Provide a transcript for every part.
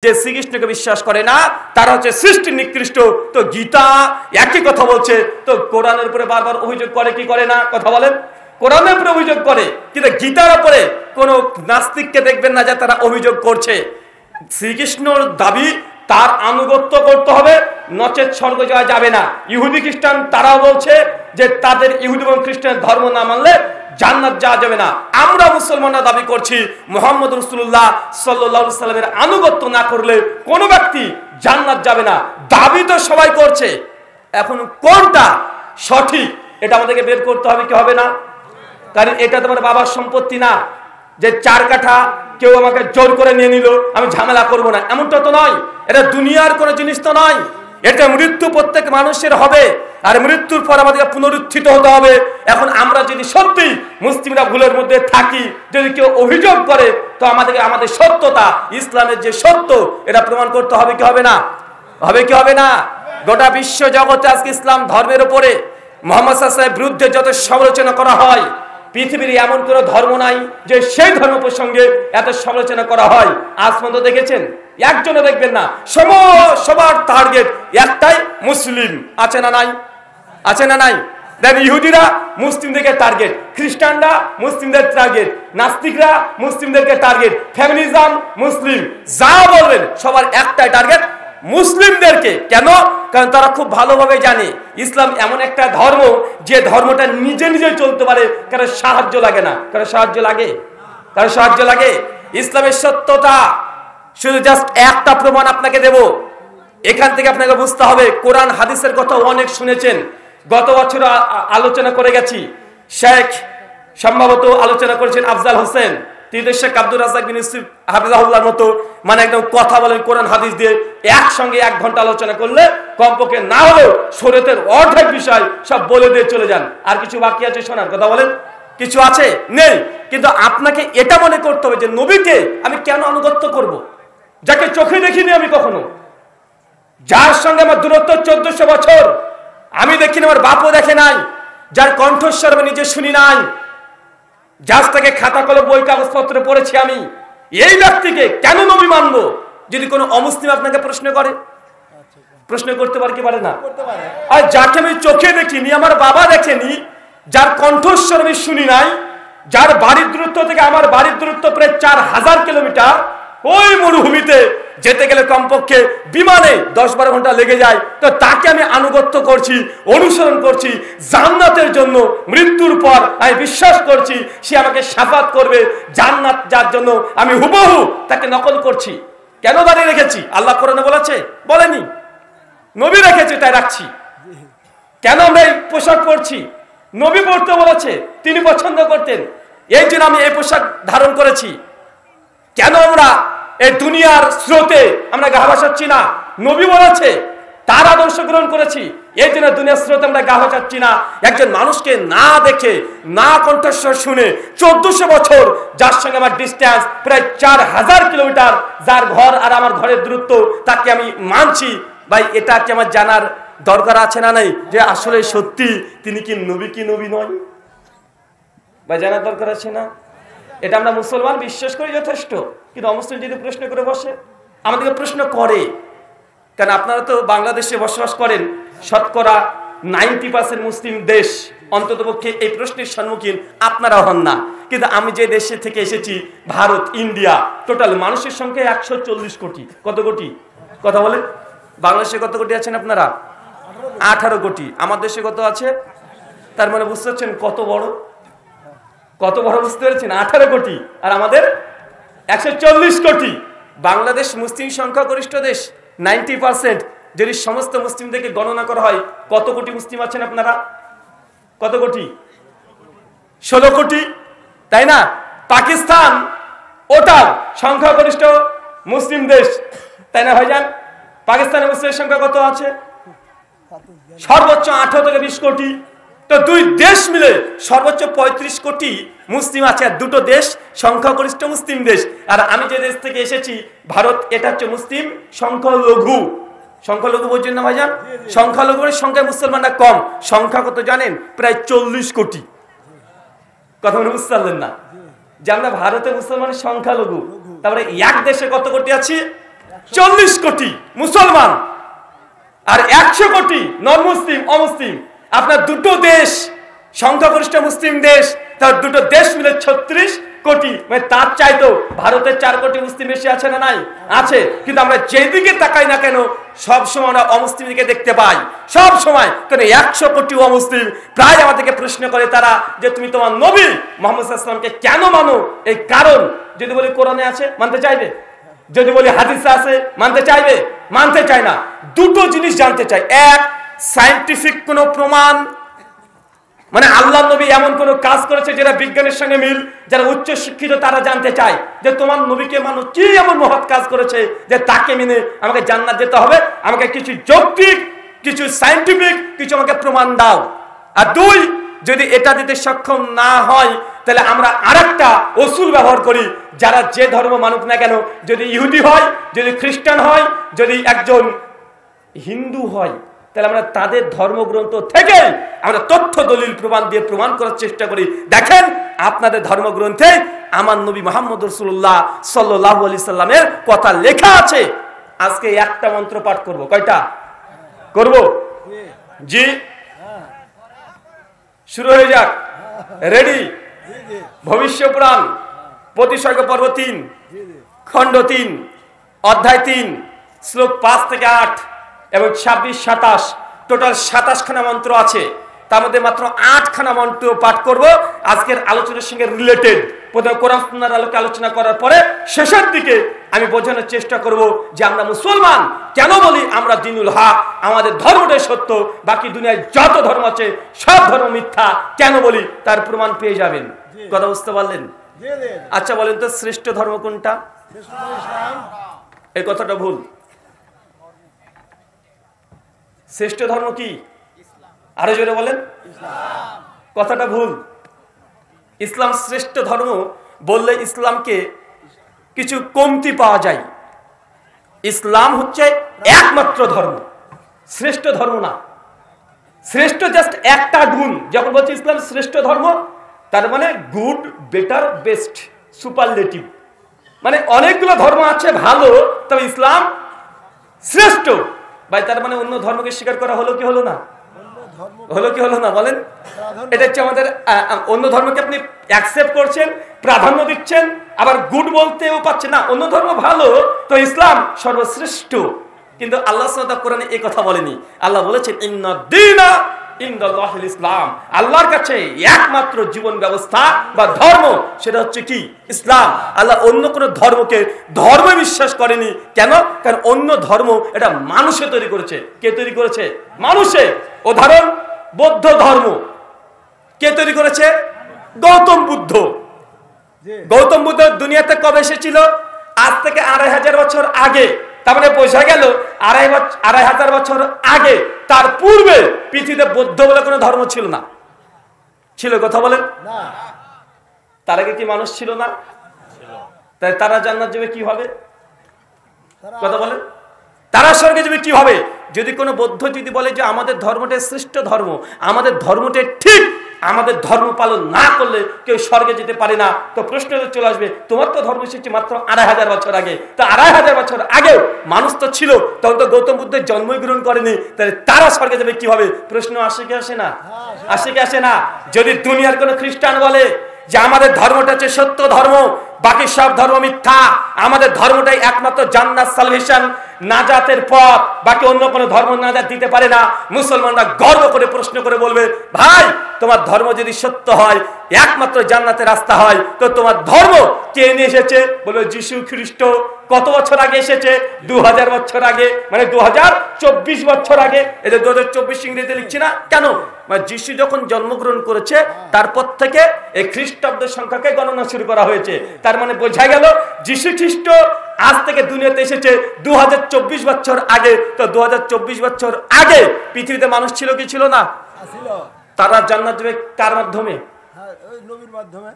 যে শ্রীকৃষ্ণকে বিশ্বাস করে না তারা হচ্ছে সৃষ্টি নিকৃষ্ট। তো গীতা একই কথা বলছে, তো কোরআনের উপরে বারবার অভিযোগ করে কি করে না? কথা বলেন, কোরআনের উপরে অভিযোগ করে, কিন্তু গীতার উপরে কোন নাস্তিককে দেখবেন না যে তারা অভিযোগ করছে। শ্রীকৃষ্ণর দাবি তার আনুগত্য করতে হবে, নচেত স্বর্গ যাওয়া যাবে না। ইহুদি খ্রিস্টান তারাও বলছে যে তাদের ইহুদি এবং খ্রিস্টানের ধর্ম না মানলে জান্নাত যাওয়া যাবে না। আমরা মুসলমানরা দাবি করছি মুহাম্মদ রাসূলুল্লাহ সাল্লাল্লাহু আলাইহি সাল্লামের আনুগত্য না করলে কোনো ব্যক্তি জান্নাত যাবে না। দাবি তো সবাই করছে, এখন কোনটা সঠিক এটা আমাদেরকে বের করতে হবে কি হবে না? কারণ এটা তোমার বাবার সম্পত্তি না যে 4 কাঠা কেউ আমাকে জোর করে নিয়ে নিল আমি ঝামেলা করব না, এমনটা তো নয়। এটা দুনিয়ার কোনো জিনিস তো নয়। এটা মৃত্যু প্রত্যেক মানুষের হবে, আর মৃত্যুর পর আমাদেরকে পুনরুত্থিত হতে হবে। এখন আমরা যদি সত্যি মুসলিমরা ভুলের মধ্যে থাকি, যদি কেউ অভিযোগ করে, তো আমাদেরকে আমাদের সত্যতা, ইসলামের যে সত্য, এটা প্রমাণ করতে হবে কি হবে না? হবে কি হবে না? গোটা বিশ্ব জগতে আজকে ইসলাম ধর্মের উপরে মুহাম্মদ সাল্লাল্লাহু আলাইহি ওয়াসাল্লামের বিরুদ্ধে যত সমালোচনা করা হয়, পৃথিবীর এমন কোনো ধর্ম নাই যে সেই ধর্ম প্রসঙ্গে এত সমালোচনা করা হয়। আজ পর্যন্ত দেখেছেন? একজনও দেখবেন না। সবার টার্গেট একটাই, মুসলিম। আছে না নাই? আছে না নাই? দেখেন ইহুদিরা মুসলিমদেরকে টার্গেট, খ্রিস্টানরা মুসলিমদের টার্গেট, নাস্তিকরা মুসলিমদেরকে টার্গেট, ফেমিনিজম মুসলিম, যা বলবেন সবার একটাই টার্গেট, মুসলিমদেরকে। কেন? কারণ তারা খুব ভালোভাবে জানে ইসলাম এমন একটা ধর্ম যে ধর্মটা নিজে নিজে চলতে পারে, কারো সাহায্য লাগে না। কারো সাহায্য লাগে? কারো সাহায্য লাগে? ইসলামের সত্যতা শুধু জাস্ট একটা প্রমাণ আপনাকে দেব, এখান থেকে আপনাকে বুঝতে হবে। কোরআন হাদিসের কথা অনেক শুনেছেন, গত বছর আলোচনা করে গেছি। শেখ সম্ভবত আলোচনা করেছেন আফজাল হোসেন, তিনি শেখ আব্দুর রাজ্জাক বিন ইউসুফ হাফিজাহুল্লাহর মতো, মানে একদম কথা বলেন কোরআন হাদিস দিয়ে একসঙ্গে 1 ঘন্টা আলোচনা করলে কমপক্ষে না হলেও শরীয়তের অর্ধেক বিষয় সব বলে দিয়ে চলে যান। আর কিছু বাকি আছে শোনার? কথা বলেন, কিছু আছে? নেই। কিন্তু আপনাকে এটা মনে করতে হবে যে নবীকে আমি কেন আনুগত্য করব, যাকে চোখে দেখিনি আমি কখনো, যার সঙ্গে আমার দূরত্ব 1400 বছর, আমি দেখিনি, আমার বাপও দেখে নাই, যার কণ্ঠস্বর আমি নিজে শুনি নাই, যার থেকে খাতা কলম বই কাগজপত্র পড়েছি আমি, এই ব্যক্তিকে কেন নবী মানব? যদি কোনো অমুসলিম আপনাকে প্রশ্ন করে, প্রশ্ন করতে পারে কি পারে না? আর যাকে আমি চোখে দেখিনি, আমার বাবা দেখেনি, যার কণ্ঠস্বর আমি শুনি নাই, যার বাড়ির দূরত্ব থেকে আমার বাড়ির দূরত্ব প্রায় 4000 কিলোমিটার, ওই মরুভূমিতে যেতে গেলে কমপক্ষে বিমানে 10-12 ঘন্টা লেগে যায়, তো তাকে আমি আনুগত্য করছি, অনুসরণ করছি জান্নাতের জন্য। মৃত্যুর পর আমি বিশ্বাস করছি সে আমাকে শাফাত করবে, জান্নাত যার জন্য আমি হুবহু তাকে নকল করছি। কেন দাঁড়িয়ে রেখেছি? আল্লাহ কোরআনে বলেছে? বলেনি। নবী রেখেছে তাই রাখছি। কেন আমরা এই পোশাক পরছি? নবী পরতে বলেছে, তিনি পছন্দ করতেন, এই জন্য আমি এই পোশাক ধারণ করেছি। কেন আমরা এই দুনিয়ার স্রোতে আমরা গা ভাসাচ্ছি না? নবী বলেছে, তার আদর্শ গ্রহণ করেছি, এই জন্য দুনিয়ার স্রোতে আমরা গা ভাসাচ্ছি না। একজন মানুষকে না দেখে, না কণ্ঠস্বর শুনে 1400 বছর, যার সঙ্গে আমার ডিস্টেন্স প্রায় 4000 কিলোমিটার, যার ঘর আর আমার ঘরের দূরত্ব, তাকে আমি মানছি। ভাই, এটা কি আমার জানার দরকার আছে না নাই যে আসলে সত্যি তিনি কি নবী কি নবী নয়? ভাই, জানার দরকার আছে না? এটা আমরা মুসলমান বিশ্বাস করি যথেষ্ট, কিন্তু অমুসলিম যদি প্রশ্ন করে বসে, আমাদেরকে প্রশ্ন করে, কারণ আপনারা তো বাংলাদেশে বসবাস করেন, শতকরা 90% মুসলিম দেশ, অন্ততপক্ষে এই প্রশ্নের সম্মুখীন আপনারা হন না। কিন্তু আমি যে দেশে থেকে এসেছি, ভারত, ইন্ডিয়া, টোটাল মানুষের সংখ্যা 140 কোটি। কত কোটি? কথা বলেন। বাংলাদেশে কত কোটি আছেন আপনারা? 18 কোটি। আমার দেশে কত আছে? তার মানে বুঝতে পারছেন কত বড়, কত বড়, বুঝতে পেরেছেন? 18 কোটি, আর আমাদের 140 কোটি। বাংলাদেশ মুসলিম সংখ্যাগরিষ্ঠ দেশ, 90%। যদি সমস্ত মুসলিমদেরকে গণনা করা হয়, কত কোটি মুসলিম আছেন আপনারা? কত কোটি? 16 কোটি, তাই না? পাকিস্তান ওটার সংখ্যাগরিষ্ঠ মুসলিম দেশ, তাই না ভাইজান? পাকিস্তানের মুসলিমের সংখ্যা কত আছে? সর্বোচ্চ 18 থেকে 20 কোটি। তো 2 দেশ মিলে সর্বোচ্চ 35 কোটি মুসলিম আছে। আর 2টো দেশ সংখ্যাগরিষ্ঠ মুসলিম দেশ। আর আমি যে দেশ থেকে এসেছি, ভারত, এটা হচ্ছে মুসলিম সংখ্যালঘু। সংখ্যালঘু বোঝেন না ভাইজান? সংখ্যালঘুর সংখ্যায় মুসলমানরা কম। সংখ্যা কত জানেন? প্রায় 40 কোটি। কথা বলে বুঝতে পারলেন না যে আমরা ভারতে মুসলমানের সংখ্যালঘু। তারপরে এক দেশে কত কোটি আছি? 40 কোটি মুসলমান আর 100 কোটি নন মুসলিম অমুসলিম, আপনার দুটো দেশ সংখ্যাগরিষ্ঠ মুসলিম দেশ, তার দুটো দেশ মিলে 36 কোটি, মানে তার চাইতো ভারতের 4 কোটি মুসলিম বেশি আছে না নাই? আছে। কিন্তু আমরা যেদিকে তাকাই না কেন সব সময় আমরা অমুসলিম দিকে দেখতে পাই, সব সময়। কারণ 100 কোটি অমুসলিম প্রায় আমাদেরকে প্রশ্ন করে তারা যে তুমি তোমার নবী মুহাম্মদ সাল্লাল্লাহু আলাইহি ওয়াসাল্লামকে কেন মানো? এই কারণ যদি বলি কোরআনে আছে মানতে চাইবে, যদি বলি হাদিসে আছে মানতে চাইবে, মানতে চায় না। দুটো জিনিস জানতে চাই, এক সায়েন্টিফিক কোনো প্রমাণ, মানে আল্লাহ নবী এমন কোন কাজ করেছে যেটা বিজ্ঞানের সঙ্গে মিল, যারা উচ্চ শিক্ষিত তারা জানতে চায় যে তোমার নবীকে মানো, কি এমন মহৎ কাজ করেছে যে তাকে মেনে আমাকে জান্নাত যেতে হবে, আমাকে কিছু যৌক্তিক, কিছু সায়েন্টিফিক কিছু আমাকে প্রমাণ দাও। আর দুই, যদি এটা দিতে সক্ষম না হয় তাহলে আমরা আরেকটা অসুল ব্যবহার করি, যারা যে ধর্ম মানুক না কেন, যদি ইহুদি হয়, যদি খ্রিস্টান হয়, যদি একজন হিন্দু হয়, তাহলে আমরা তাদের ধর্মগ্রন্থ থেকে আমরা তথ্য দলিল প্রমাণ দিয়ে প্রমাণ করার চেষ্টা করি, দেখেন আপনাদের ধর্মগ্রন্থে আমার নবী মুহাম্মদ রাসূলুল্লাহ সাল্লাল্লাহু আলাইহি সাল্লামের কথা লেখা আছে। আজকে একটা মন্ত্র পাঠ করব, কয়টা করব? জি, শুরু হয়ে যাক। রেডি? ভবিষ্য পুরাণ প্রতিসর্গ পর্ব 3 খণ্ড 3 অধ্যায় 3 শ্লোক 5 থেকে 8 এবং 26-27, টোটাল 27 খানা মন্ত্র আছে। তার মধ্যে মাত্র 8 খানা মন্ত্র পাঠ করব আজকের আলোচনার সঙ্গে রিলেটেড। প্রথমে কোরআন সুন্নাহর আলোকে আলোচনা করার পরে শেষের দিকে আমি বোঝানোর চেষ্টা করব যে আমরা মুসলমান কেন বলি আমরা দ্বীনুল হক, আমাদের ধর্মটাই সত্য, বাকি দুনিয়ায় যত ধর্ম আছে সব ধর্ম মিথ্যা কেন বলি তার প্রমাণ পেয়ে যাবেন। কথা বুঝতে পারলেন? আচ্ছা বলেন তো শ্রেষ্ঠ ধর্ম কোনটা? এই কথাটা ভুল। শ্রেষ্ঠ ধর্ম কি? আরো জোরে বলেন। কথাটা ভুল। ইসলাম শ্রেষ্ঠ ধর্ম বললে ইসলামকে কিছু কমতি পাওয়া যায়। ইসলাম হচ্ছে একমাত্র ধর্ম, শ্রেষ্ঠ ধর্ম না। শ্রেষ্ঠ জাস্ট একটা গুণ। যখন বলছি ইসলাম শ্রেষ্ঠ ধর্ম, তার মানে গুড, বেটার, বেস্ট, সুপারলেটিভ, মানে অনেকগুলো ধর্ম আছে ভালো, তবে ইসলাম শ্রেষ্ঠ। ভাই তার মানে অন্য ধর্মকে স্বীকার করা হলো কি হলো না? হলো কি হলো না বলেন? এটা হচ্ছে আমাদের অন্য ধর্মকে আপনি অ্যাকসেপ্ট করছেন, প্রাধান্য দিচ্ছেন, আবার গুড বলতেও পাচ্ছেন না। অন্য ধর্ম ভালো, তো ইসলাম সর্বশ্রেষ্ঠ। কিন্তু আল্লাহ সুবহানাহু ওয়া তাআলা কোরআনে এই কথা বলেনি। আল্লাহ বলেছেন ইন্নাদ-দীনা ইনদাল্লাহিল ইসলাম, আল্লাহর কাছে একমাত্র জীবন ব্যবস্থা বা ধর্ম সেটা হচ্ছে কি? ইসলাম। আল্লাহ অন্য কোন ধর্মকে ধর্মে বিশ্বাস করেনি। কেন? কারণ অন্য ধর্ম এটা মানুষে তৈরি করেছে। কে তৈরি করেছে? মানুষে। উদাহরণ, বৌদ্ধ ধর্ম কে তৈরি করেছে? গৌতম বুদ্ধ। গৌতম বুদ্ধ দুনিয়াতে কবে এসেছিল? আজ থেকে 2500 বছর আগে। তার মানে বোঝা গেল 2500 বছর আগে, তার পূর্বে পৃথিবীতে বৌদ্ধ বলে কোনো ধর্ম ছিল না। ছিল? কথা বলেন। তার আগে কি মানুষ ছিল না? তাই তারা জান্নাত যাবে কি হবে? কথা বলেন। তারা স্বর্গে যাবে কি হবে? যদি কোনো বৌদ্ধ যদি বলে যে আমাদের ধর্মটাই শ্রেষ্ঠ ধর্ম, আমাদের ধর্মটাই ঠিক, আমাদের ধর্ম পালন না করলে কেউ স্বর্গে যেতে পারে না, তো প্রশ্ন চলে আসবে তোমার তো ধর্ম এসেছে মাত্র 2500 বছর আগে। তো 2500 বছর আগেও মানুষ তো ছিল, তখন তো গৌতম বুদ্ধের জন্মই গ্রহণ করেনি, তাহলে তারা স্বর্গে যাবে কি হবে? প্রশ্ন আসে কি আসে না? আসে কি আসে না? যদি দুনিয়ার কোনো খ্রিস্টান বলে যে আমাদের ধর্মটা হচ্ছে সত্য ধর্ম, বাকি সব ধর্ম মিথ্যা, আমাদের ধর্মটাই একমাত্র জান্নাত, সালভেশন, নাজাতের পথ, বাকি অন্য কোনো ধর্ম নাজাত দিতে পারে না, মুসলমানরা গর্ব করে প্রশ্ন করে বলবে ভাই তোমার ধর্ম যদি সত্য হয়, একমাত্র জান্নাতের রাস্তা হয়, তো তোমার ধর্ম কে নিয়ে এসেছে? বলবে যীশু খ্রিস্ট। কত বছর আগে এসেছে? 2000 বছর আগে, মানে 2024 বছর আগে। এদের 2024 ইংরেজিতে লিখছি না কেন? মানে যীশু যখন জন্মগ্রহণ করেছে তারপর থেকে এই খ্রিস্টাব্দের সংখ্যাকে গণনা শুরু করা হয়েছে। তার মানে বোঝা গেল যীশু খ্রিস্ট আজ থেকে দুনিয়াতে এসেছে 2024 বছর আগে। তো 2024 বছর আগে পৃথিবীতে মানুষ ছিল কি ছিল না? তারা জান্নাত যাবে কার মাধ্যমে? নবীর মাধ্যমে।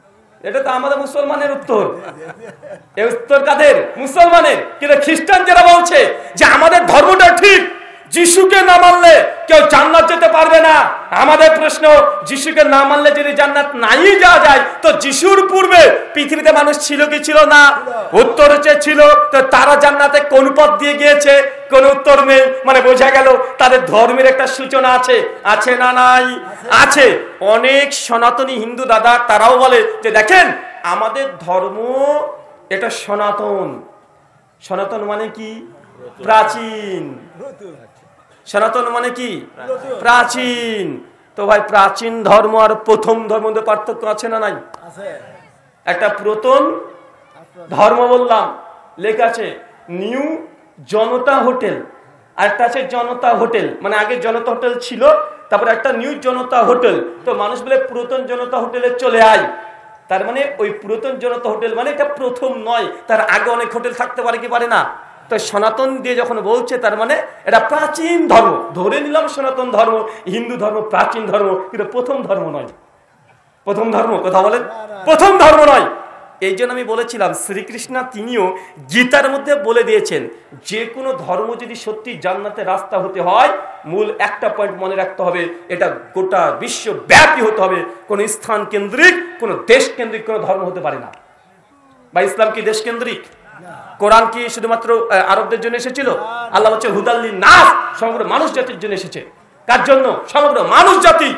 এটা তো আমাদের মুসলমানের উত্তর। এই উত্তর কাদের? মুসলমানের। কিন্তু খ্রিস্টান যারা বলছে যে আমাদের ধর্মটা ঠিক, যিশুকে না মানলে কেউ জান্নাত যেতে পারবে না। আমাদের প্রশ্ন, যিশুকে না মানলে যদি জান্নাত নাই যাওয়া যায়, তো যিশুর পূর্বে পৃথিবীতে মানুষ ছিল কি ছিল না? উত্তর হচ্ছে ছিল। তো তারা জান্নাতে কোন পথ দিয়ে গিয়েছে? কোন উত্তর নেই। মানে বোঝা গেল তাদের ধর্মের একটা সূচনা আছে। আছে না নাই? আছে। অনেক সনাতনী হিন্দু দাদা তারাও বলে যে দেখেন আমাদের ধর্ম এটা সনাতন। সনাতন মানে কি? প্রাচীন। সনাতন মানে কি? প্রাচীন। তো ভাই প্রাচীন ধর্ম আর প্রথম ধর্ম মধ্যে পার্থক্য আছে না নাই? একটা পুরাতন ধর্ম বললাম, লেখা আছে নিউ জনতা হোটেল, আর একটা আছে জনতা হোটেল। মানে আগে জনতা হোটেল ছিল, তারপরে একটা নিউ জনতা হোটেল। তো মানুষ বলে পুরাতন জনতা হোটেলে চলে আয়। তার মানে ওই পুরাতন জনতা হোটেল মানে এটা প্রথম নয়, তার আগে অনেক হোটেল থাকতে পারে কি পারে না? তো সনাতন দিয়ে যখন বলছে তার মানে এটা প্রাচীন ধর্ম। ধরে নিলাম সনাতন ধর্ম, হিন্দু ধর্ম প্রাচীন ধর্ম, কিন্তু প্রথম ধর্ম নয়। প্রথম ধর্ম কথা বলেন, প্রথম ধর্ম নয়। এই জন্য আমি বলেছিলাম শ্রীকৃষ্ণ তিনিও গীতার মধ্যে বলে দিয়েছেন যে কোনো ধর্ম যদি সত্যি জান্নাতের রাস্তা হতে হয়, মূল একটা পয়েন্ট মনে রাখতে হবে, এটা গোটা বিশ্বব্যাপী হতে হবে। কোন স্থান কেন্দ্রিক, কোন দেশ কেন্দ্রিক কোন ধর্ম হতে পারে না। বা ইসলাম কি দেশ কেন্দ্রিক? কোরআন কি শুধুমাত্র আরবদের জন্য এসেছিল? আল্লাহ হচ্ছে হুদাল্লিন নাস, সমগ্র মানুষ জাতির জন্য এসেছে। কার জন্য? সমগ্র মানুষ জাতি,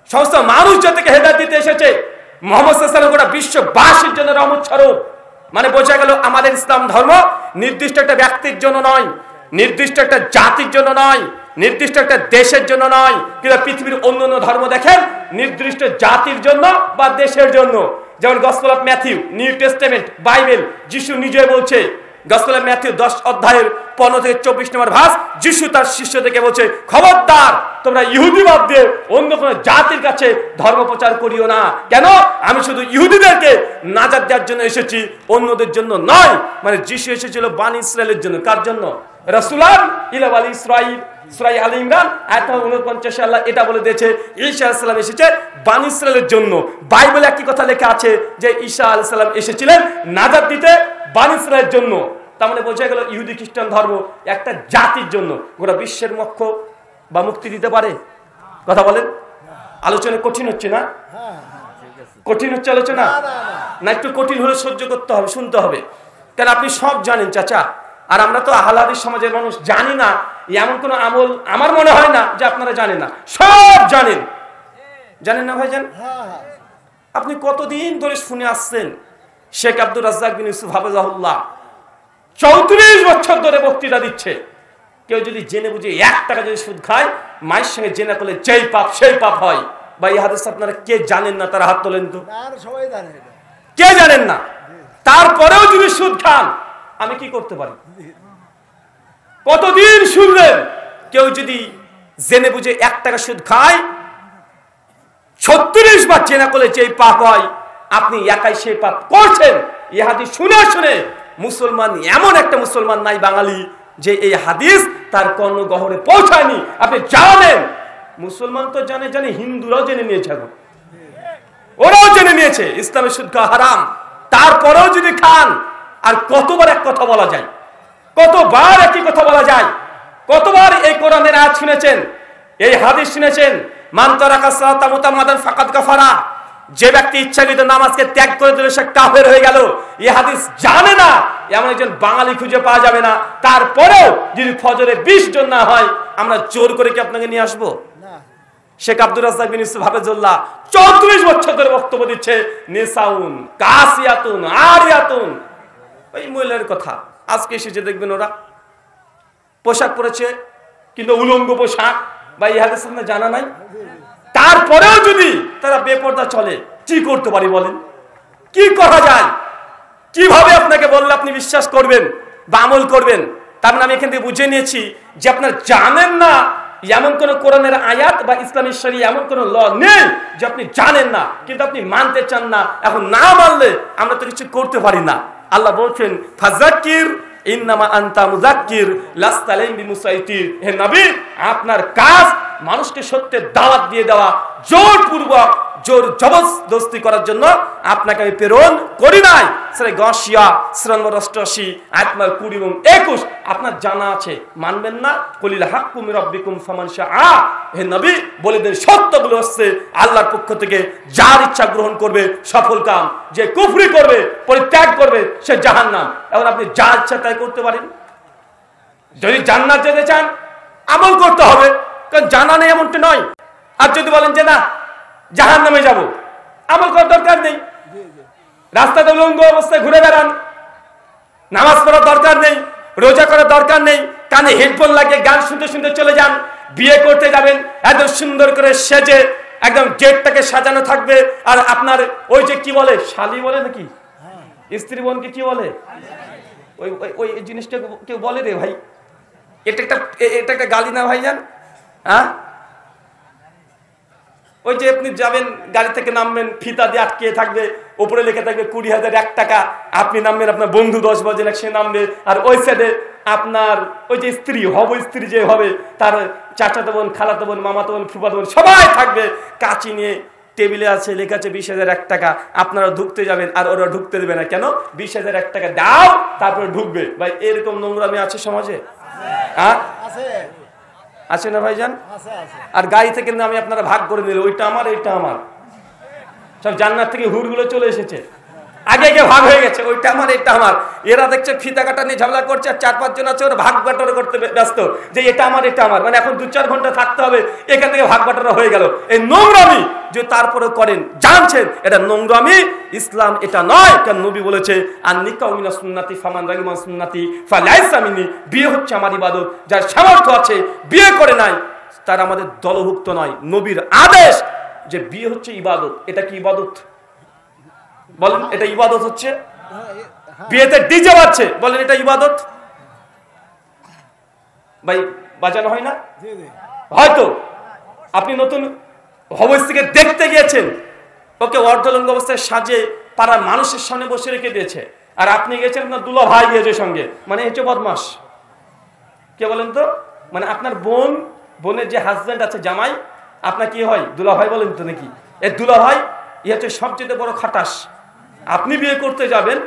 সমস্ত মানুষ জাতিকে হেদায়েত দিতে এসেছে। মুহাম্মদ সাল্লাল্লাহু আলাইহি ওয়াসাল্লাম গোটা বিশ্ববাসীর জন্য রহমত স্বরূপ। মানে বোঝা গেল আমাদের ইসলাম ধর্ম নির্দিষ্ট একটা ব্যক্তির জন্য নয়, নির্দিষ্ট একটা জাতির জন্য নয়, নির্দিষ্ট একটা দেশের জন্য নয়। কিন্তু পৃথিবীর অন্যান্য ধর্ম দেখেন নির্দিষ্ট জাতির জন্য বা দেশের জন্য। যেমন gospel of Matthew, new testament, Bible, যিশু নিজে বলছে গসপেল অফ ম্যাথিউ 10 অধ্যায়ের 15 থেকে 24 নম্বর ভাস, যিশু তার শিষ্যদেরকে বলছে খবরদার তোমরা ইহুদিবাদ দিয়ে অন্য কোনো জাতির কাছে ধর্ম প্রচার করিও না। কেন? আমি শুধু ইহুদিদেরকে নাজাত দেওয়ার জন্য এসেছি, অন্যদের জন্য নয়। মানে যিশু এসেছিল বানি ইসরায়েলের জন্য। কার জন্য? রাসূলান ইলা বানি ইসরাইল। সূরা আলে ইমরান আয়াত 49 আল্লাহ এটা বলে দিয়েছে ঈসা আলাইহিস সালাম এসেছে বানি ইসরায়েলের জন্য। বাইবেলে একই কথা লেখা আছে যে ঈসা আলাইহিস সালাম এসেছিলেন নাজাত দিতে বানি ইসরায়েলের জন্য। তার মানে বোঝা গেল ইহুদি খ্রিস্টান ধর্ম একটা জাতির জন্য। গোটা বিশ্বের মোক্ষ বা মুক্তি দিতে পারে? কথা বলেন। আলোচনা কঠিন হচ্ছে না? কঠিন হচ্ছে আলোচনা না? একটু কঠিন হলে সহ্য করতে হবে, শুনতে হবে। কেন আপনি সব জানেন চাচা, আর আমরা তো আহলে হাদিস সমাজের মানুষ, জানি না এমন কোন আমল আমার মনে হয় না যে আপনারা জানেন না। সব জানেন। জানেন না ভাইজান? আপনি কতদিন ধরে শুনে আসছেন শেখ আব্দুর রাজ্জাক বিন ইউসুফ হাফেজাহুল্লাহ 34 বছর ধরে বক্তৃতা দিচ্ছে। কেউ যদি জেনে বুঝে 1 টাকা যদি সুদ খায়, মায়ের সঙ্গে জেনা করলে যেই পাপ সেই পাপ হয়। বা এই হাদিস আপনারা কে জানেন না? তারা হাত তোলেন তো। কে জানেন না? তারপরেও যদি সুদ খান আমি কি করতে পারি? কতদিন শুনলেন কেউ যদি জেনে বুঝে 1 টাকা সুদ খায় 36 বার জেনা করলে যেই পাপ হয়, আপনি একাই সেই পাপ করছেন। এই হাদিস শুনে শুনে মুসলমান, এমন একটা মুসলমান নাই বাঙালি যে এই হাদিস তার কর্ণগহরে পৌঁছায়নি। আপনি জানেন, মুসলমান তো জানে, হিন্দুরাও জেনে নিয়েছে, এখন ওরাও জেনে নিয়েছে ইসলামের সুদ খাওয়া হারাম। তারপরেও যদি খান, আর কতবার এক কথা বলা যায়, কতবার একই কথা বলা যায়, কতবার এই কোরআনের আয়াত শুনেছেন, এই হাদিস শুনেছেন, মান তারাকা সালাতা মুতামাদান ফাকাদ কাফারা, যে ব্যক্তি ইচ্ছাকৃত নামাজকে ত্যাগ করে দিল সে কাফের হয়ে গেল। এই হাদিস জানে না এমন একজন বাঙালি খুঁজে পাওয়া যাবে না। তারপরেও যদি ফজরে 20 জন না হয়, আমরা জোর করে কি আপনাকে নিয়ে আসবো? শেখ আব্দুর রাজ্জাক বিন ইউসুফ হাফেজুল্লাহ 34 বছর ধরে বক্তব্য দিচ্ছে নিসাউন কাসিয়াতুন আরিয়াতুন, ওই মহিলার কথা। আজকে এসেছে দেখবেন ওরা পোশাক পরেছে কিন্তু উলঙ্গ পোশাক। বা এই হাদিস আপনার জানা নাই? তারপরেও যদি তারা বেপরদা চলে, কি করতে পারি বলেন? কি করা যায়? কিভাবে আপনাকে বললে আপনি বিশ্বাস করবেন বা আমল করবেন? তার মানে আমি এখান থেকে বুঝে নিয়েছি যে আপনার জানেন না এমন কোন কোরআনের আয়াত বা ইসলামী শরীয়ত এমন কোন ল নেই যে আপনি জানেন না, কিন্তু আপনি মানতে চান না। এখন না মানলে আমরা তো কিছু করতে পারি না। আল্লাহ বলছেন ফাযাক্কির ইন্নামা আনতা মুযাক্কির লাস্তা আলাইহিম বিমুসাইতির। হে নবী, আপনার কাজ মানুষকে সত্যের দাওয়াত দিয়ে দেওয়া, জোরপূর্বক জোর জবরদস্তি করার জন্য আপনাকে আমি প্রেরণ করি নাই। সূরা গাশিয়া সূরা নম্বর 88 আয়াত নম্বর 20 এবং 21 আপনার জানা আছে, মানবেন না? কুলিল হাক্কু মির রাব্বিকুম ফামান শাআ, হে নবী বলে দেন সত্যগুলো হচ্ছে আল্লাহর পক্ষ থেকে, যার ইচ্ছা গ্রহণ করবে সফল কাম, যে কুফরি করবে পরিত্যাগ করবে সে জাহান্নাম। এখন আপনি যা ইচ্ছা তাই করতে পারেন। যদি জান্নাত যেতে চান আমল করতে হবে, কারণ জানা নেই এমনটা নয়। আর যদি বলেন যে না জাহান্নামে যাব, আমল করার দরকার নেই, রাস্তাতে উলঙ্গ অবস্থায় ঘুরে বেড়ান, নামাজ পড়ার দরকার নেই, রোজা করার দরকার নেই, কানে হেডফোন লাগিয়ে গান শুনতে শুনতে চলে যান, বিয়ে করতে যাবেন একদম সুন্দর করে সেজে একদম গেটটাকে সাজানো থাকবে, আর আপনার ওই যে কি বলে শালি বলে নাকি স্ত্রী বোনকে কি বলে, ওই ওই জিনিসটা কেউ বলে রে ভাই, এটা একটা গালি না ভাইজান? হ্যাঁ, ওই যে আপনি যাবেন গাড়ি থেকে নামবেন, ফিতা দিয়ে আটকে থাকবে, উপরে লেখা থাকবে 20,001 টাকা, আপনি নামবেন, আপনার বন্ধু 10 বাজে সে নামবে, আর ওই সাইডে আপনার ওই যে স্ত্রী হব, স্ত্রী যে হবে তার চাচাতো বোন, খালাতো বোন, মামাতো বোন, ফুফাতো বোন সবাই থাকবে, কাঁচি নিয়ে টেবিলে আছে, লেখা আছে 20,001 টাকা। আপনারা ঢুকতে যাবেন আর ওরা ঢুকতে দেবে না, কেন? 20,001 টাকা দাও তারপরে ঢুকবে। ভাই এরকম নোংরামি আছে সমাজে? হ্যাঁ আছে না ভাইজান? আর গাড়ি থেকে আমি আপনারা ভাগ করে নিল, ওইটা আমার এইটা আমার, সব জান্নাত থেকে হুড়গুলো চলে এসেছে, আগে আগে ভাগ হয়ে গেছে, ওইটা আমার এটা আমার। এরা দেখছে ফিতা কাটা নিয়ে ঝামেলা করছে, আর 4-5 জন আছে ওরা ভাগ বাটোয়ারা করতে ব্যস্ত, যে এটা আমার এটা আমার, মানে এখন 2-4 ঘন্টা থাকতে হবে, এখান থেকে ভাগ বাটোয়ারা হয়ে গেল। এই নোংরামি যে তারপরে করেন, জানছেন এটা নোংরামি, ইসলাম এটা নয়। কারণ নবী বলেছে আর নিকাউ মিনাস সুন্নতি ফামান রাগিমা সুন্নতি ফালাইসা মিন্নি, বিয়ে হচ্ছে আমার ইবাদত, যার সামর্থ্য আছে বিয়ে করে নাই তার আমাদের দলভুক্ত নয়। নবীর আদেশ যে বিয়ে হচ্ছে ইবাদত, এটা কি ইবাদত বলেন? এটা ইবাদত হচ্ছে? বিয়েতে ডিজে বাজছে, বলেন এটা ইবাদত? ভাই বাজানো হয় না? হয়তো আপনি নতুন হবস্ত্রীকে দেখতে গিয়েছেন, ওকে অর্ধলঙ্গ অবস্থায় সাজে পাড়ার মানুষের সামনে বসে রেখে দিয়েছে, আর আপনি গেছেন আপনার দুলা ভাই গিয়েছে সঙ্গে, মানে হচ্ছে বদমাস। কে বলেন তো? মানে আপনার বোনের যে হাজব্যান্ড আছে, জামাই, আপনার কি হয়? দুলা ভাই বলেন তো নাকি? এই দুলা ভাই ই হচ্ছে সবচেয়ে বড় খাটাস। আপনি বিয়ে করতে যাবেন,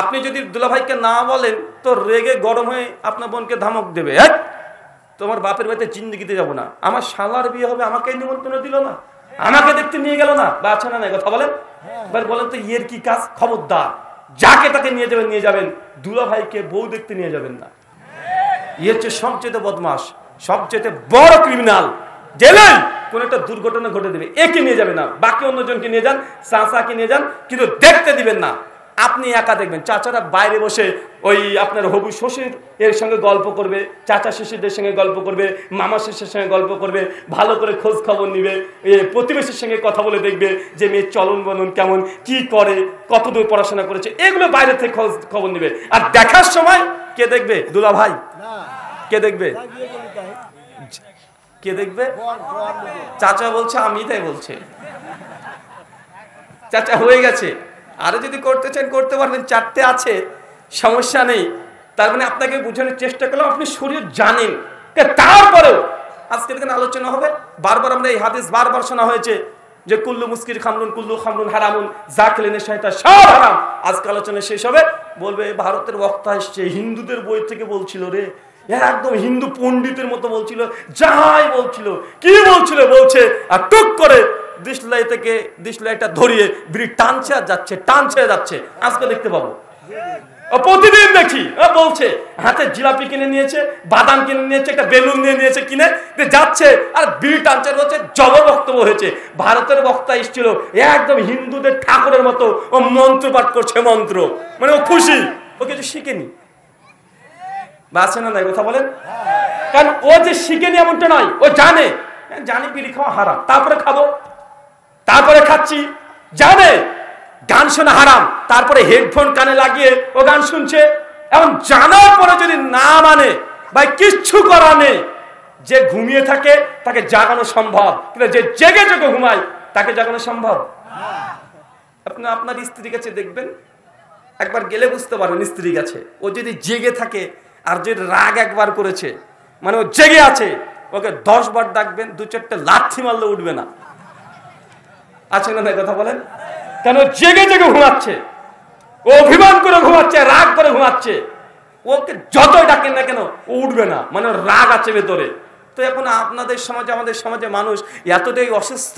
আপনি যদি দুলাভাইকে না বলেন তো রেগে গরম হয়ে আপনার বোনকে ধমক দেবে, হ্যাঁ তোমার বাপের বাড়িতে জিন্দেগিতে যাবো না, আমার শালার বিয়ে হবে আমাকে নিমন্ত্রণ দিল না, আমাকে দেখতে নিয়ে গেল না, বা আছে না নাই কথা বলেন? এবার বলেন তো ইয়ের কি কাজ? খবরদার, যাকে তাকে নিয়ে যাবেন, দুলাভাইকে বউ দেখতে নিয়ে যাবেন না। ইয়ে হচ্ছে সবচেয়ে বদমাস, সবচেয়ে বড় ক্রিমিনাল। গেলেন কোন একটা দুর্ঘটনা ঘটে দেবে, একে নিয়ে যাবে না, বাকি অন্যজনকে নিয়ে যান, চাচাকে নিয়ে যান, কিন্তু দেখতে দিবেন না। আপনি একা দেখবেন, চাচারা বাইরে বসে ওই আপনার হবু শ্বশুর এর সঙ্গে গল্প করবে, চাচা শ্বশুরদের সঙ্গে গল্প করবে, মামা শ্বশুরের সঙ্গে গল্প করবে, ভালো করে খোঁজ খবর নিবে, প্রতিবেশীর সঙ্গে কথা বলে দেখবে যে মেয়ের চলন বলন কেমন, কি করে, কতদূর পড়াশোনা করেছে, এগুলো বাইরে থেকে খোঁজ খবর নিবে। আর দেখার সময় কে দেখবে? দুলা ভাই। কে দেখবে? কে দেখবে? চাচা বলছে, আমি তাই বলছে, চাচা হয়ে গেছে, আরো যদি করতে চান করতে পারবেন, 4টে আছে, সমস্যা নেই। তার মানে আপনাকে বোঝানোর চেষ্টা করলাম আপনি শরীর জানেন, তারপরেও আজকে এখানে আলোচনা হবে। বারবার আমরা এই হাদিস বারবার শোনা হয়েছে যে কুল্লু মুস্কির খামরুন, কুল্লু খামরুন হারামুন, যা খেলে নেশাটা সব হারাম। আজকে আলোচনা শেষ হবে, বলবে ভারতের বক্তা এসছে, হিন্দুদের বই থেকে বলছিল রে, একদম হিন্দু পণ্ডিতের মতো বলছিল, যাই বলছিল, কি বলছিল বলছে, আর টুক করে দিশলাই থেকে দিশলাইটা ধরিয়ে বিড়ি টানছে আর যাচ্ছে। আজকে দেখতে পাবো, প্রতিদিন দেখি বলছে হাতে জিলাপি কিনে নিয়েছে, বাদাম কিনে নিয়েছে, একটা বেলুন নিয়ে নিয়েছে, কিনে যাচ্ছে আর বিড়ি টানছে, বলছে জবর বক্তব্য হয়েছে। ভারতের বক্তা এসেছিল একদম হিন্দুদের ঠাকুরের মতো, ও মন্ত্র পাঠ করছে, মন্ত্র, মানে ও খুশি, ও কিছু শিখেনি। বাঁচে না নাই কথা বলেন? কারণ ও যে শিখেনি এমনটা নয়, ও জানে বিড়ি খাওয়া হারাম, তারপরে খাবো, তারপরে খাচ্ছি, জানে গান শোনা হারাম, তারপরে হেডফোন কানে লাগিয়ে ও গান শুনছে। এখন জানার পরে যদি না মানে, ভাই কিচ্ছু করা নেই। যে ঘুমিয়ে থাকে তাকে জাগানো সম্ভব, কিন্তু যে জেগে জেগে ঘুমায় তাকে জাগানো সম্ভব? আপনি আপনার স্ত্রীর কাছে দেখবেন, একবার গেলে বুঝতে পারবেন স্ত্রী গেছে, ও যদি জেগে থাকে আর যে রাগ একবার করেছে, মানে ও জেগে আছে, ওকে 10 বার ডাকবেন, 2-4টে লাথি মারলে উঠবে না। আছে না কথা বলেন? কেন? জেগে জেগে ঘুমাচ্ছে, ও অভিমান করে ঘুমাচ্ছে, রাগ করে ঘুমাচ্ছে। ওকে যতই ডাকেন না কেন ও উঠবে না, মানে রাগ আছে ভেতরে। তো এখন আপনাদের সমাজে, আমাদের সমাজে মানুষ এতটাই অসুস্থ,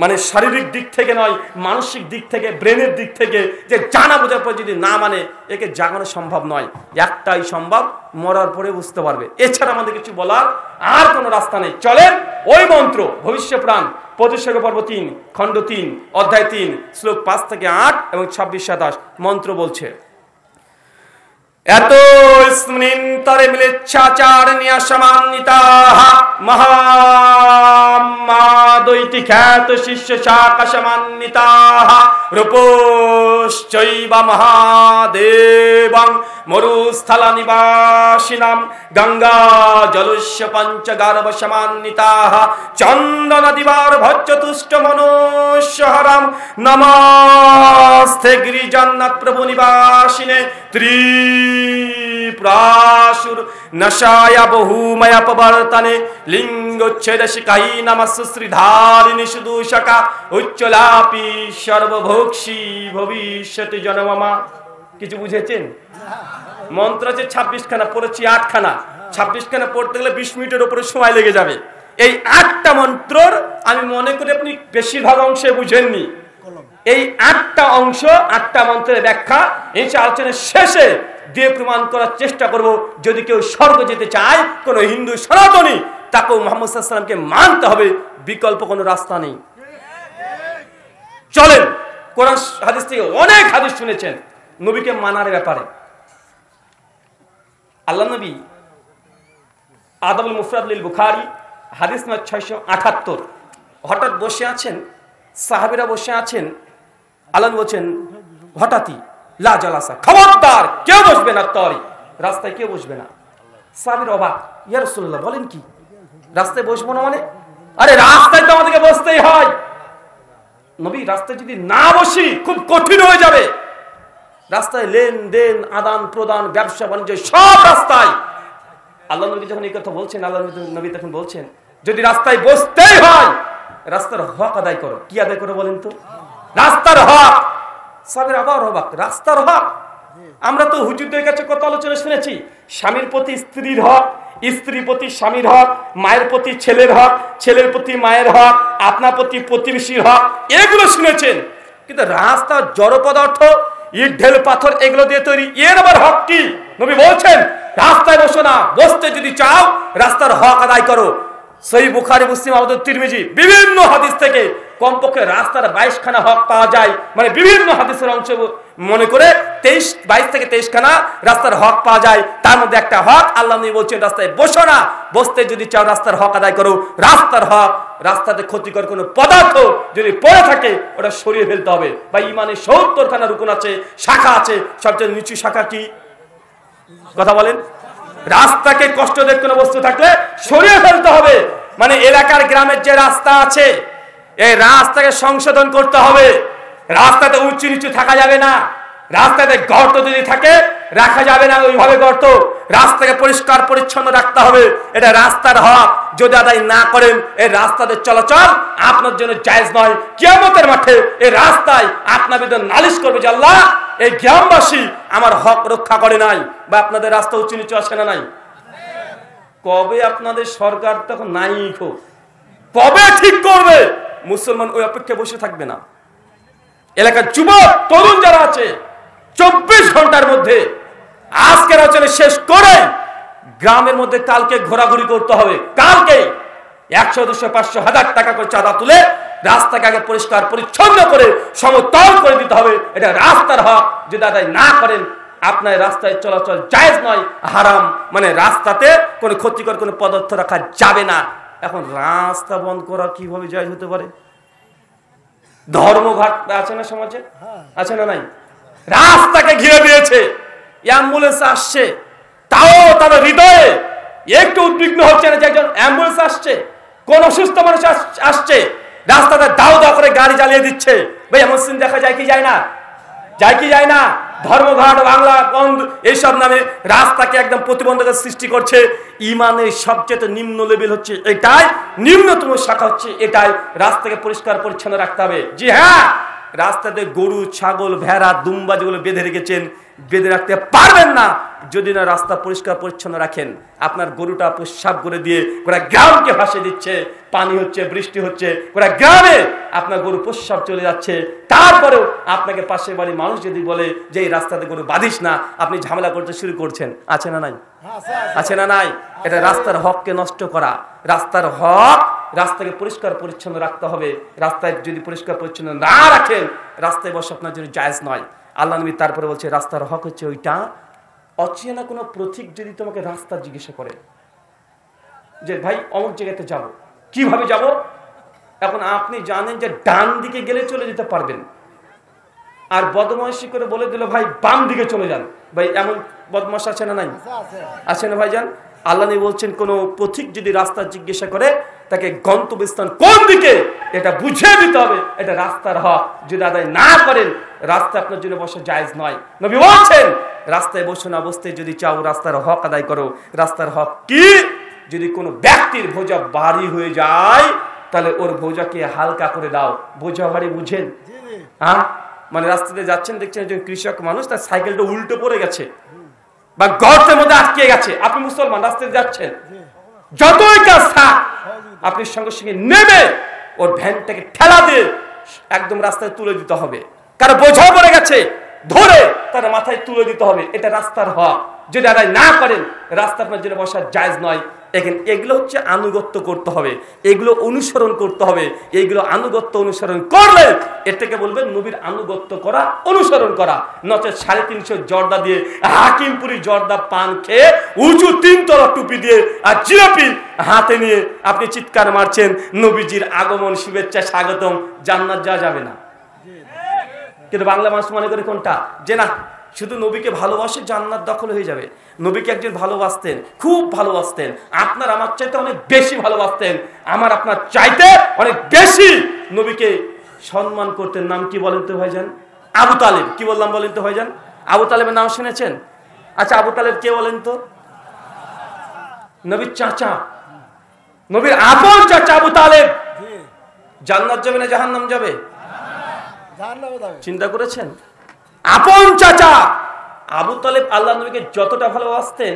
মানে শারীরিক দিক থেকে নয়, মানসিক দিক থেকে, ব্রেনের দিক থেকে, যে জানা বোঝার পর যদি না মানে একে জাগানো সম্ভব নয়। একটাই সম্ভব, মরার পরে বুঝতে পারবে। এছাড়া আমাদের কিছু বলার আর কোনো রাস্তা নেই। চলেন ওই মন্ত্র ভবিষ্যপুরাণ 25 পর্ব 3 খণ্ড 3 অধ্যায় 3 শ্লোক 5 থেকে 8 এবং 26-27 মন্ত্র বলছে, এত স্মৃন্তরে মিলেচ্ছাচার নিয়াসমান্বিতাঃ মহামাদৈতি খ্যাত শিষ্য শাকাসমান্বিতাঃ রূপশ্চৈব মহাদেবং মরুস্থলা নিবাসিনাম গঙ্গা জলস্য পঞ্চগারব সমান্বিতাঃ চন্দন দিবার ভজ্রতুষ্ট মনুষ্যহরম নমস্তে গিরিজন্নাথ প্রভু নিবাসিনে ত্রিপ্রাসুর নশায়া বহুময়া পবর্তনে লিঙ্গোচ্ছেদ শিকাই নমস্সু শ্রীধারিণী সুদূষকা উচ্চলাপি সর্বভোক্ষী ভবিষ্যতি জনমমা। কিছু বুঝেছেন? মন্ত্র আছে 26 খানা, পড়েছি 8 খানা। 26 খানা পড়তে গেলে 20 মিনিটের উপরে সময় লেগে যাবে। এই 8টা মন্ত্রর আমি মনে করি আপনি বেশিরভাগ অংশে বুঝেননি। এই 8টা অংশ, 8টা মন্ত্রের ব্যাখ্যা এই আলোচনার শেষে দিয়ে প্রমাণ করার চেষ্টা করব। যদি কেউ স্বর্গ যেতে চায়, কোন হিন্দু সনাতনী, তাকেও মুহাম্মদ সাল্লাল্লাহু আলাইহি ওয়াসাল্লামকে মানতে হবে, বিকল্প কোনো রাস্তা নেই। চলেন, কোরআন হাদিস থেকে অনেক হাদিস শুনেছেন নবীকে মানার ব্যাপারে। আল্লাহ নবী আদবুল মুফরাদ লিল বুখারী হাদিস নম্বর 678, হঠাৎ বসে আছেন, সাহাবীরা বসে আছেন, আল্লাহ বলছেন হঠাৎই লা জালাসা, খবরদার কেউ বসবে না, তরি রাস্তায় কেউ বসবে না। সাহাবীর অবাক, ইয়া রাসূলুল্লাহ বলেন কি, রাস্তায় বসবো না মানে? আরে রাস্তায় তো আমাদেরকে বসতেই হয়। নবী, রাস্তায় যদি না বসি খুব কঠিন হয়ে যাবে। রাস্তায় লেনদেন, আদান প্রদান, ব্যবসা বাণিজ্য সব রাস্তায়। আল্লাহ নবী যখন এই কথা বলছেন, আল্লাহ নবী তখন বলছেন যদি রাস্তায় বসতেই হয়, রাস্তার হক আদায় করো। কি আদায় করো বলেন তো? রাস্তার হক। সাহাবীরা আবার অবাক, রাস্তার হক? আমরা তো হুজুরদের কাছে কত আলোচনা শুনেছি, স্বামীর প্রতি স্ত্রীর হক, স্ত্রীর প্রতি স্বামীর হক, মায়ের প্রতি ছেলের হক, ছেলের প্রতি মায়ের হক, আপনার প্রতি প্রতিবেশীর হক, এগুলো শুনেছেন। কিন্তু রাস্তা জড় পদার্থ, ইট ঢেল পাথর এগুলো দিয়ে তৈরি, এর আবার হক কি? নবী বলছেন রাস্তায় বসো না, বসতে যদি চাও রাস্তার হক আদায় করো। সহিহ বুখারী, মুসলিম, আবু দাউদ, তিরমিজি বিভিন্ন হাদিস থেকে কমপক্ষে রাস্তার 22 খানা হক পাওয়া যায়। মানে বিভিন্ন হাদিসের অংশ মনে করে 22 থেকে 23 খানা রাস্তার হক পাওয়া যায়। তার মধ্যে একটা হক আল্লাহ নবী বলছেন রাস্তায় বসো না, বসতে যদি চাও রাস্তার হক আদায় করো। রাস্তার হক, রাস্তাতে ক্ষতিকর কোনো পদার্থ যদি পড়ে থাকে ওটা সরিয়ে ফেলতে হবে। বা ইমানে 70 খানা রুকুন আছে, শাখা আছে, সবচেয়ে নিচু শাখা কি? কথা বলেন। রাস্তাকে কষ্ট দেয় কোনো বস্তু থাকলে সরিয়ে ফেলতে হবে। মানে এলাকার গ্রামের যে রাস্তা আছে, এই রাস্তাকে সংশোধন করতে হবে। রাস্তাতে উঁচু নিচু থাকা যাবে না, রাস্তাতে গর্ত যদি থাকে রাখা যাবে না ওইভাবে গর্ত। রাস্তাকে পরিষ্কার পরিচ্ছন্ন রাখতে হবে, এটা রাস্তার হক। যদি আদায় না করেন এই রাস্তাতে চলাচল আপনার জন্য জায়েজ নয়। কিয়ামতের মাঠে এই রাস্তায় আপনার বিরুদ্ধে নালিশ করবে যে আল্লাহ এই গ্রামবাসী আমার হক রক্ষা করে নাই। বা আপনাদের রাস্তা উঁচু নিচু আসে না নাই? কবে আপনাদের সরকার তখন নাই, কবে ঠিক করবে? মুসলমান ওই অপেক্ষায় বসে থাকবে না। এলাকার যুবক তরুণ যারা আছে 24 ঘন্টার মধ্যে আজকের আলোচনা শেষ করে গ্রামের মধ্যে কালকে ঘোরাঘুরি করতে হবে। কালকে 100, 200, 500, 1000 টাকা করে চাঁদা তুলে রাস্তাকে আগে পরিষ্কার পরিচ্ছন্ন করে সমতল করে দিতে হবে। এটা রাস্তার হক। যদি আদায় না করেন আপনার রাস্তায় চলাচল জায়েজ নয়, হারাম। মানে রাস্তাতে কোনো ক্ষতিকর কোনো পদার্থ রাখা যাবে না। এখন রাস্তা বন্ধ করা কিভাবে জায়েজ হতে পারে? ধর্মঘাট আছে না সমাজে, আছে না নাই? রাস্তাকে ঘিরে দিয়েছে, অ্যাম্বুলেন্স আসছে, তাও তাদের হৃদয়ে একটু উদ্বিগ্ন হচ্ছে না যে একজন অ্যাম্বুলেন্স আসছে, কোন অসুস্থ মানুষ আসছে, রাস্তাতে দাও দাও করে গাড়ি জ্বালিয়ে দিচ্ছে। ভাই এমন সিন দেখা যায় কি যায় না? যায় কি যায় না? ধর্মঘাট, বাংলা বন্ধ এইসব নামে রাস্তাকে একদম প্রতিবন্ধকের সৃষ্টি করছে। ইমানের সবচেয়ে নিম্ন লেভেল হচ্ছে এটাই, নিম্নতম শাখা হচ্ছে এটাই, রাস্তাকে পরিষ্কার পরিচ্ছন্ন রাখতে হবে। জি হ্যাঁ, রাস্তাতে গরু, ছাগল, ভেড়া, দুম্বা যেগুলো বেঁধে রেখেছেন, বেঁধে রাখতে পারবেন না যদি না রাস্তা পরিষ্কার পরিচ্ছন্ন রাখেন। আপনার গরুটা প্রস্রাব করে দিয়ে গোটা গ্রামকে ভাসিয়ে দিচ্ছে, পানি হচ্ছে, বৃষ্টি হচ্ছে, গোটা গ্রামে আপনার গরু প্রস্রাব চলে যাচ্ছে। তারপরেও আপনাকে পাশের বাড়ির মানুষ যদি বলে যে এই রাস্তাতে গরু বাঁধিস না, আপনি ঝামেলা করতে শুরু করছেন। আছে না নাই? আছে না নাই? এটা রাস্তার হককে নষ্ট করা। রাস্তার হক, রাস্তাকে পরিষ্কার পরিচ্ছন্ন রাখতে হবে। রাস্তায় যদি পরিষ্কার পরিচ্ছন্ন না রাখেন, রাস্তায় বসে আপনার জন্য জায়েজ নয়। আল্লাহ নবী তারপরে বলছে রাস্তার হক হচ্ছে ওইটা, অচেনা কোনো প্রতীক যদি তোমাকে রাস্তা জিজ্ঞাসা করে যে ভাই অমুক জায়গাতে যাব, কিভাবে যাব? এখন আপনি জানেন যে ডান দিকে গেলে চলে যেতে পারবেন, আর বদমাইশি করে বলে দিল ভাই বাম দিকে চলে যান। ভাই এমন বদমাশ আছে না নাই? আছে না ভাইজান? আল্লাহ নবী বলছেন কোন পথিক যদি রাস্তা জিজ্ঞাসা করে, তাকে গন্তব্যস্থান কোন দিকে এটা বুঝিয়ে দিতে হবে। এটা রাস্তার হক। যদি আদায় না করেন, রাস্তা আপনার জন্য বসা জায়েজ নয়। নবী বলছেন রাস্তায় বসে না বসতে যদি চাও রাস্তার হক আদায় করো। রাস্তার হক কি? যদি কোনো ব্যক্তির বোঝা ভারী হয়ে যায়, তাহলে ওর বোঝাকে হালকা করে দাও। বোঝা ভারী বুঝেন? হ্যাঁ, মানে রাস্তাতে যাচ্ছেন, দেখছেন একজন কৃষক মানুষ, তার সাইকেলটা উল্টো পড়ে গেছে বা গর্তের মধ্যে আটকে গেছে। আপনি মুসলমান, রাস্তায় যাচ্ছেন, যতই কাজ থাক আপনি সঙ্গে সঙ্গে নেমে ওর ভ্যানটাকে ঠেলা দিয়ে একদম রাস্তায় তুলে দিতে হবে। কারো বোঝা পড়ে গেছে, ধরে তার মাথায় তুলে দিতে হবে। এটা রাস্তার হক। যদি আদায় না করেন, রাস্তা আপনার জন্য বসার জায়েজ নয়। এগুলো হচ্ছে আনুগত্য করতে হবে, এগুলো অনুসরণ করতে হবে। এইগুলো আনুগত্য অনুসরণ করলে এটাকে বলবেন নবীর আনুগত্য করা, অনুসরণ করা। নচেত 350 জর্দা দিয়ে, হাকিমপুরি জর্দা পান খেয়ে, উঁচু 3 তলা টুপি দিয়ে আর জিলাপি হাতে নিয়ে আপনি চিৎকার মারছেন নবীজির আগমন, শুভেচ্ছা, স্বাগতম, জান্নাত যাওয়া যাবে না। কিন্তু বাংলা মানুষ মনে করে কোনটা, যে না শুধু নবীকে ভালোবাসে জান্নাত দখল হয়ে যাবে। নবীকে একজন ভালোবাসতেন, খুব ভালোবাসতেন, আপনার আমার চাইতে অনেক বেশি ভালোবাসতেন, আমার আপনার চাইতে অনেক বেশি নবীকে সম্মান করতেন। নাম কি বলেন তো ভাইজান? আবু তালেব। কি বললাম বলেন তো ভাইজান? আবু তালেবের নাম শুনেছেন? আচ্ছা, আবু তালেব কে বলেন তো? নবীর চাচা, নবীর আপন চাচা আবু তালেব। জান্নাত যাবে না জাহান্নাম যাবে? চিন্তা করেছেন? আপন চাচা আবু তালেব আল্লাহ নবীকে যতটা ভালোবাসতেন,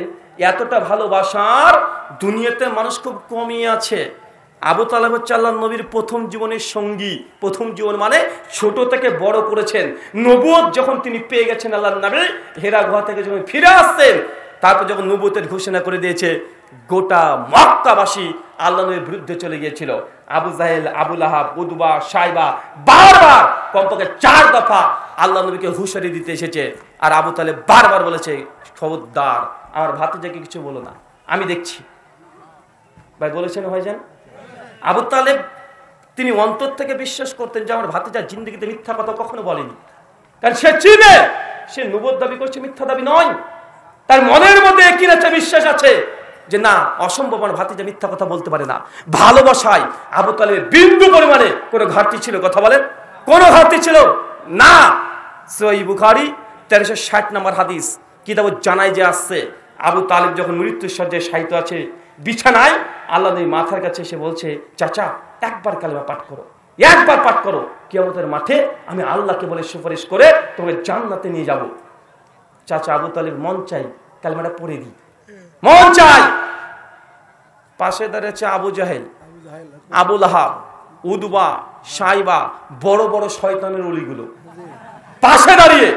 এতটা ভালোবাসার দুনিয়াতে মানুষ খুব কমই আছে। আবু তালেব হচ্ছে আল্লাহ নবীর প্রথম জীবনের সঙ্গী। প্রথম জীবন মানে ছোট থেকে বড় করেছেন। নবুয়ত যখন তিনি পেয়ে গেছেন, আল্লাহ নবী হেরা গুহা থেকে যখন ফিরে আসছেন, তারপর যখন নবুয়তের ঘোষণা করে দিয়েছে, গোটা মক্কাবাসী আল্লাহ নবীর বিরুদ্ধে চলে গিয়েছিল। আবু জাহেল, আবু লাহাব, উতবা, সাইবা বারবার কমপক্ষে 4 দফা আল্লাহ নবীকে হুঁশিয়ারি দিতে এসেছে। আর আবু তালেব বারবার বলেছে, খবরদার আমার ভাতিজাকে কিছু বলো না, আমি দেখছি। ভাই বলেছেন ভাইজান? আবু তালেব তিনি অন্তর থেকে বিশ্বাস করতেন যে আমার ভাতিজা জিন্দগিতে মিথ্যা কথা কখনো বলেনি। কারণ সে চিনে, সে নবুয়ত দাবি করছে, মিথ্যা দাবি নয়। তার মনের মধ্যে কি একটা বিশ্বাস আছে যে না, অসম্ভব, আমার ভাতিজা মিথ্যা কথা বলতে পারে না। ভালোবাসায় আবু তালেবের বিন্দু পরিমাণে কোনো ঘাটতি ছিল? কথা বলেন, কোনো ঘাটতি ছিল না। সহিহ বুখারী 1360 নম্বর হাদিস কিতাব জানায় যে আসছে, আবু তালেব যখন মৃত্যুর শয্যায় শায়িত আছে বিছানায়, আল্লাহ নবী মাথার কাছে এসে বলছে, চাচা একবার কালেমা পাঠ করো, একবার পাঠ করো, কিয়ামতের মাঠে আমি আল্লাহকে বলে সুপারিশ করে তোমাকে জান্নাতে নিয়ে যাব। চাচা আবু তালেব মন চাই কালেমাটা পড়ে দিই, মন চাই। পাশে দাঁড়িয়েছে আবু জাহেল, আবু লাহাব, উতবা, সাইবা, বড় বড় শয়তানের ওলিগুলো পাশে দাঁড়িয়ে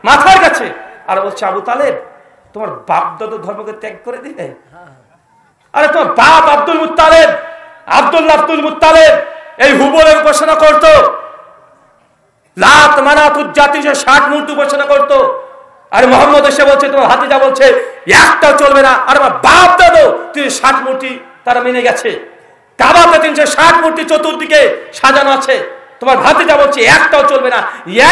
মাথার কাছে, আর বলছে আবু তালেব তোমার বাপ দাদুর ধর্মকে ত্যাগ করে দিলে? আরে তোমার বাপ আব্দুল মুত্তালিব, আব্দুল মুত্তালিব এই হুবলের উপাসনা করতো, লাত মানাত উজ্জাতি 60 মূর্তি উপাসনা করতো। আর মোহাম্মদ এসে বলছে, তোমার ভাতিজা বলছে একটাও চলবে না। আর আমার বাপ দাদু 60 মূর্তি তারা মেনে গেছে। কাবাতে 360 মূর্তি চতুর্দিকে সাজানো আছে। তোমার ভাতিজা বলছে একটাও চলবে না,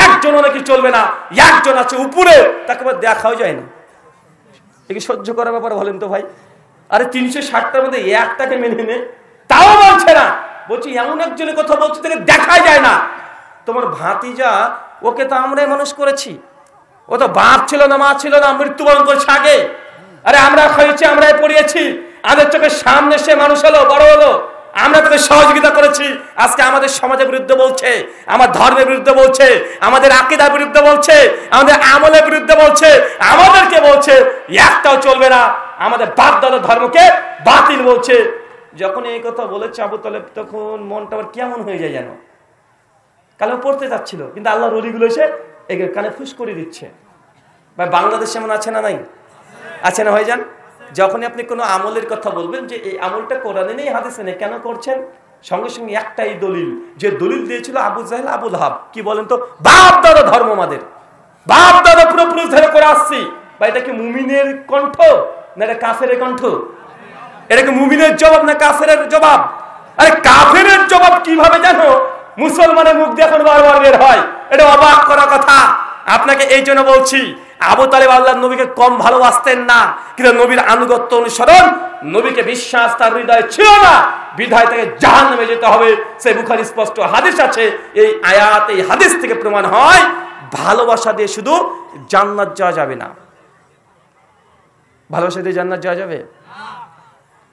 একজন নাকি চলবে না, একজন আছে উপরে, তাকে দেখাও যায় না। একে সহ্য করার ব্যাপারে বলেন তো ভাই? আরে 360টার মধ্যে একটাকে মেনে নে, তাও বলছে না। বলছি এমন একজনের কথা বলছে তাকে দেখাই যায় না। তোমার ভাতিজা, ওকে তো আমরাই মানুষ করেছি, ও তো বাপ ছিল না, মা ছিল না, মৃত্যুবরণ করেছে আগে। আরে আমরা হয়েছি, আমরাই পড়িয়েছি, আমাদের চোখের সামনে সে মানুষ হলো, বড় হলো, আমরা তাকে সহযোগিতা করেছি। আজকে আমাদের সমাজের বিরুদ্ধে বলছে, আমার ধর্মের বিরুদ্ধে বলছে, আমাদের আকীদার বিরুদ্ধে বলছে, আমাদের আমলের বিরুদ্ধে বলছে, আমাদেরকে বলছে একটাও চলবে না, আমাদের বাপ দাদার ধর্মকে বাতিল বলছে। যখন এই কথা বলেছে আবু তালেব, তখন মনটা আবার কেমন হয়ে যায় যেন। কালে পড়তে যাচ্ছিল, কিন্তু আল্লাহর ওলিগুলো এসে একে কানে ফুস করে দিচ্ছে। ভাই বাংলাদেশে এমন আছে না নাই? আছে না ভাইজান? যখনই আপনি কোনো আমলের কথা বলবেন যে এই আমলটা কোরআনে নেই, হাদিসে নেই, কেন করছেন? সঙ্গে সঙ্গে একটাই দলিল, যে দলিল দিয়েছিল আবু জাহেল আবু লাহাব। কি বলেন তো? বাপ দাদা ধর্ম আমাদের, বাপ দাদা পুরোপুরি ধরে করে আসছি। বা এটা কি মুমিনের কণ্ঠ না এটা কাফেরের কণ্ঠ? এটা কি মুমিনের জবাব না কাফেরের জবাব? আরে কাফেরের জবাব কিভাবে জানো মুসলমানের মুখ দিয়ে এখন বারবার বের হয়? এটা অবাক করা কথা। আপনাকে এই জন্য বলছি, আবু তালেব আল্লাহর নবীকে কম ভালোবাসতেন না, কিন্তু নবীর আনুগত্য অনুসরণ, নবীকে বিশ্বাস তার হৃদয়ে ছিল না, বিধায় তাকে জাহান্নামে যেতে হবে। সে বুখারী স্পষ্ট হাদিস আছে। এই আয়াত, এই হাদিস থেকে প্রমাণ হয় ভালোবাসা দিয়ে শুধু জান্নাত যাওয়া যাবে না। ভালোবাসা দিয়ে জান্নাত যাওয়া যাবে?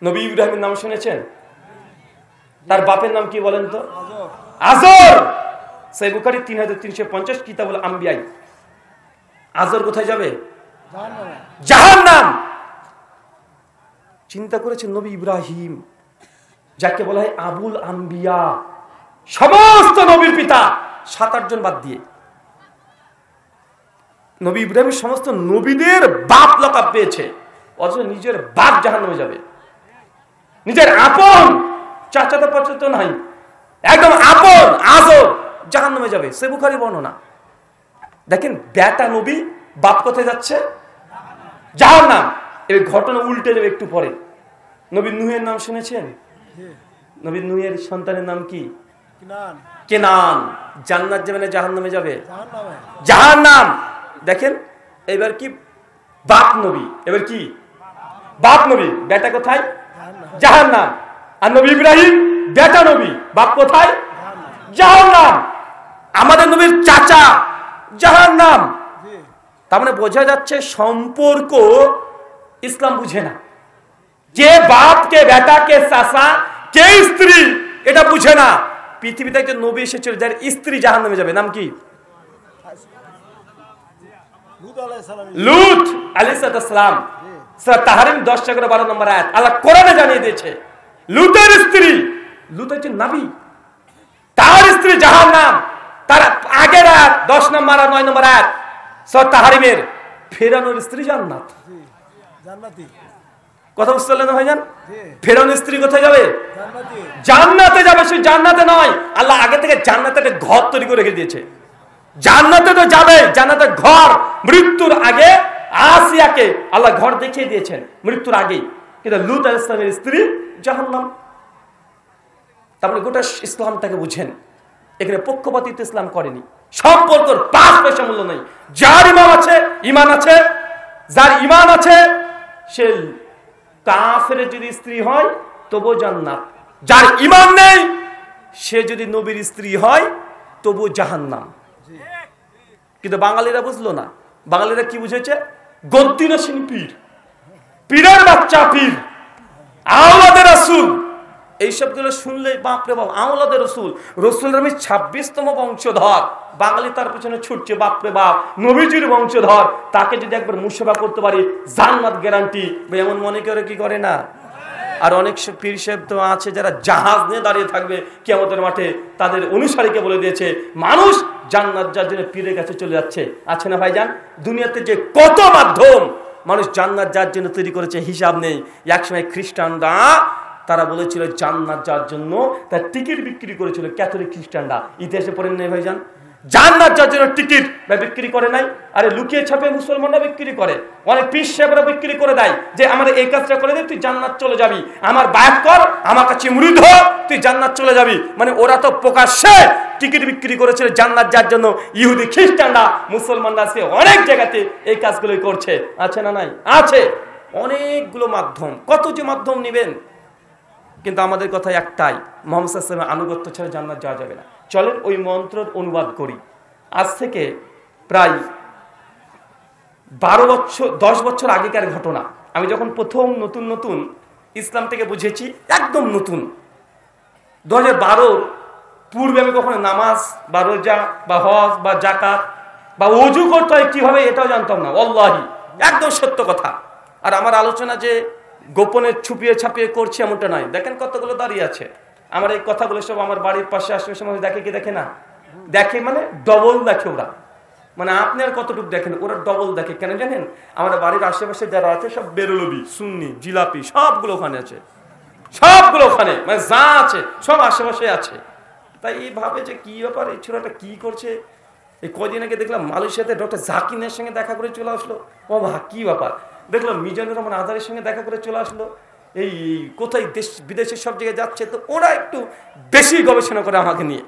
নবী ইব্রাহিমের নাম শুনেছেন? তার বাপের নাম কি বলেন তো? আজর। সহিহ বুখারী 3350 কিতাবুল আম্বিয়া। আজর কোথায় যাবে? জাহান্নাম। চিন্তা করেছেন নবী ইব্রাহিম, যাকে বলা হয় আবুল আম্বিয়া, সমস্ত নবীর পিতা, 7-8 জন বাদ দিয়ে নবী ইব্রাহিম সমস্ত নবীদের বাপ লকাব পেয়েছে, অথচ নিজের বাপ জাহান্নামে যাবে। নিজের আপন চাচাতো পাচাতো নাই, একদম আপন আজর জাহান্নামে যাবে। সহিহ বুখারী বর্ণনা। দেখেন বেটা নবী, বাপ কোথায় যাচ্ছে? জাহান্নাম। এর ঘটনা উল্টে যাবে একটু পরে। নবী নূহের নাম শুনেছেন? নবী নূহের সন্তানের নাম কি? কেনান। জান্নাত যাবে না জাহান্নামে যাবে? জাহান্নাম। দেখেন এবার কি বাপ নবী, এবার কি বাপ নবী, বেটা কোথায়? জাহান্নাম। আর নবী ইব্রাহিম বেটা নবী, বাপ কোথায়? জাহান্নাম। আমাদের নবীর চাচা জাহান্নাম। তার মানে বোঝা যাচ্ছে সম্পর্ক ইসলাম বুঝে না। কে বাপ, কে বেটা, কে চাচা, কে স্ত্রী, এটা বুঝে না। পৃথিবীতে একটা নবী এসেছিল যার স্ত্রী জাহান্নামে যাবে, নাম কি? লূত আলাইহিস সালাম। সূরা তাহরিম 10-12 নম্বর আয়াত আল্লাহ কোরআনে জানিয়ে দিয়েছে লূতের স্ত্রী, লূত হচ্ছে নবী, তার স্ত্রী জাহান্নাম। তার আগের আয়াত 10 নম্বর আর 9 নম্বর আয়াত সূরা তাহরিমের ফেরাউনের স্ত্রী জান্নাত, জান্নাতি। কথা বুঝতে পারলেন ভাইজান? ফেরাউনের স্ত্রী কোথায় যাবে? জান্নাতে যাবে। সে জান্নাতে নয়, আল্লাহ আগে থেকে জান্নাতে একটা ঘর তৈরি করে রেখে দিয়েছে। জান্নাতে তো যাবে, জান্নাতের ঘর। মৃত্যুর আগে আসিয়াকে আল্লাহ ঘর দেখিয়ে দিয়েছেন মৃত্যুর আগেই, কিন্তু লূত আলাইহিস সালামের স্ত্রী জাহান্নাম। তারপরে গোটা ইসলামটাকে বুঝেন, এখানে পক্ষপাতিত্ব ইসলাম করেনি। সম্পর্কের 5 পয়সা মূল্য নেই। যার ইমান আছে, যার ইমান আছে, সে কাফেরের যদি স্ত্রী হয় তবু জান্নাত। যার ইমান নেই সে যদি নবীর স্ত্রী হয় তবু জাহান্নাম। কিন্তু বাঙালিরা বুঝলো না। বাঙালিরা কি বুঝেছে? গদ্দিনসীন পীর, পীরের বাচ্চা পীর, আওলাদের রাসূল, এই শব্দগুলো শুনলে বাপরে বাপ, আওলাদের রসুল, রসুলের আমি 26তম বংশধর। বাঙালি তার পেছনে ছুটছে, বাপরে বাপ নবীজির বংশধর, তাকে যদি একবার মুশাবা করতে পারি জান্নাত গ্যারান্টি। এমন মনে করে কি করে না? আর অনেক পীর সাহেব তো আছে যারা জাহাজ নিয়ে দাঁড়িয়ে থাকবে কিয়ামতের মাঠে, তাদের অনুসারীকে বলে দিয়েছে মানুষ জান্নাত যার জন্য পীরের কাছে চলে যাচ্ছে। আছে না ভাইজান? দুনিয়াতে যে কত মাধ্যম মানুষ জান্নাত যার জন্য তৈরি করেছে হিসাব নেই। একসময় খ্রিস্টানরা তারা বলেছিল জান্নাত যাওয়ার জন্য তার টিকিট বিক্রি করেছিল, ক্যাথলিক খ্রিস্টানরা। ইতিহাসে পড়েন নাই ভাইজান? জান্নাত যাওয়ার জন্য টিকিট বিক্রি করে নাই? আরে লুকিয়ে ছাপে মুসলমানরা বিক্রি করে, অনেক পীর সাহেবরা বিক্রি করে দেয় যে আমার এই কাজটা করে দে, তুই জান্নাত চলে যাবি, আমার বায়াত কর, আমার কাছে মুরিদ হ, তুই জান্নাত চলে যাবি। মানে ওরা তো প্রকাশ্যে টিকিট বিক্রি করেছিল জান্নাত যাওয়ার জন্য। ইহুদি খ্রিস্টানরা, মুসলমানরা আছে অনেক জায়গাতে এই কাজগুলোই করছে। আছে না নাই? আছে অনেকগুলো মাধ্যম। কত যে মাধ্যম নেবেন, কিন্তু আমাদের কথা একটাই, মুহাম্মদ সাল্লাল্লাহু আলাইহি ওয়াসাল্লামের আনুগত্য ছাড়া জান্নাত যাওয়া যাবে না। চলেন ওই মন্ত্রের অনুবাদ করি। আজ থেকে প্রায় 12 বছর 10 বছর আগেকার ঘটনা। আমি যখন প্রথম নতুন ইসলাম থেকে বুঝেছি, একদম নতুন, 2012 পূর্বে আমি কখনো নামাজ বা রোজা বা হজ বা জাকাত বা ওযু করতে হয় কিভাবে এটাও জানতাম না, আল্লাহি একদম সত্য কথা। আর আমার আলোচনা যে গোপনে ছুপিয়ে ছাপিয়ে করছি এমনটা নয়। দেখেন কতগুলো দাঁড়িয়ে আছে, আমার এই কথাগুলো সব আমার বাড়ির পাশে আশেপাশে মানুষ দেখে কি দেখে না? দেখে, মানে ডবল দেখে ওরা। মানে আপনি আর কতটুকু দেখেন, ওরা ডবল দেখে। কেন জানেন? আমার বাড়ির আশেপাশে যারা আছে সব বেরলবি, সুন্নি, জিলাপি সবগুলো ওখানে আছে, সবগুলো ওখানে, মানে যা আছে সব আশেপাশে আছে। তাই এই ভাবে যে কি ব্যাপার, এই ছেলেটা কি করছে। এই কদিন আগে দেখলাম মালয়েশিয়াতে ডক্টর জাকিরের সঙ্গে দেখা করে চলে আসলো। ও ভা, কি ব্যাপার। দেখলাম মিজানুর রহমান আজহারের সঙ্গে দেখা করে চলে আসলো। এই কোথায় দেশ বিদেশের সব জায়গায় যাচ্ছে, তো ওরা একটু বেশি গবেষণা করে আমাকে নিয়ে।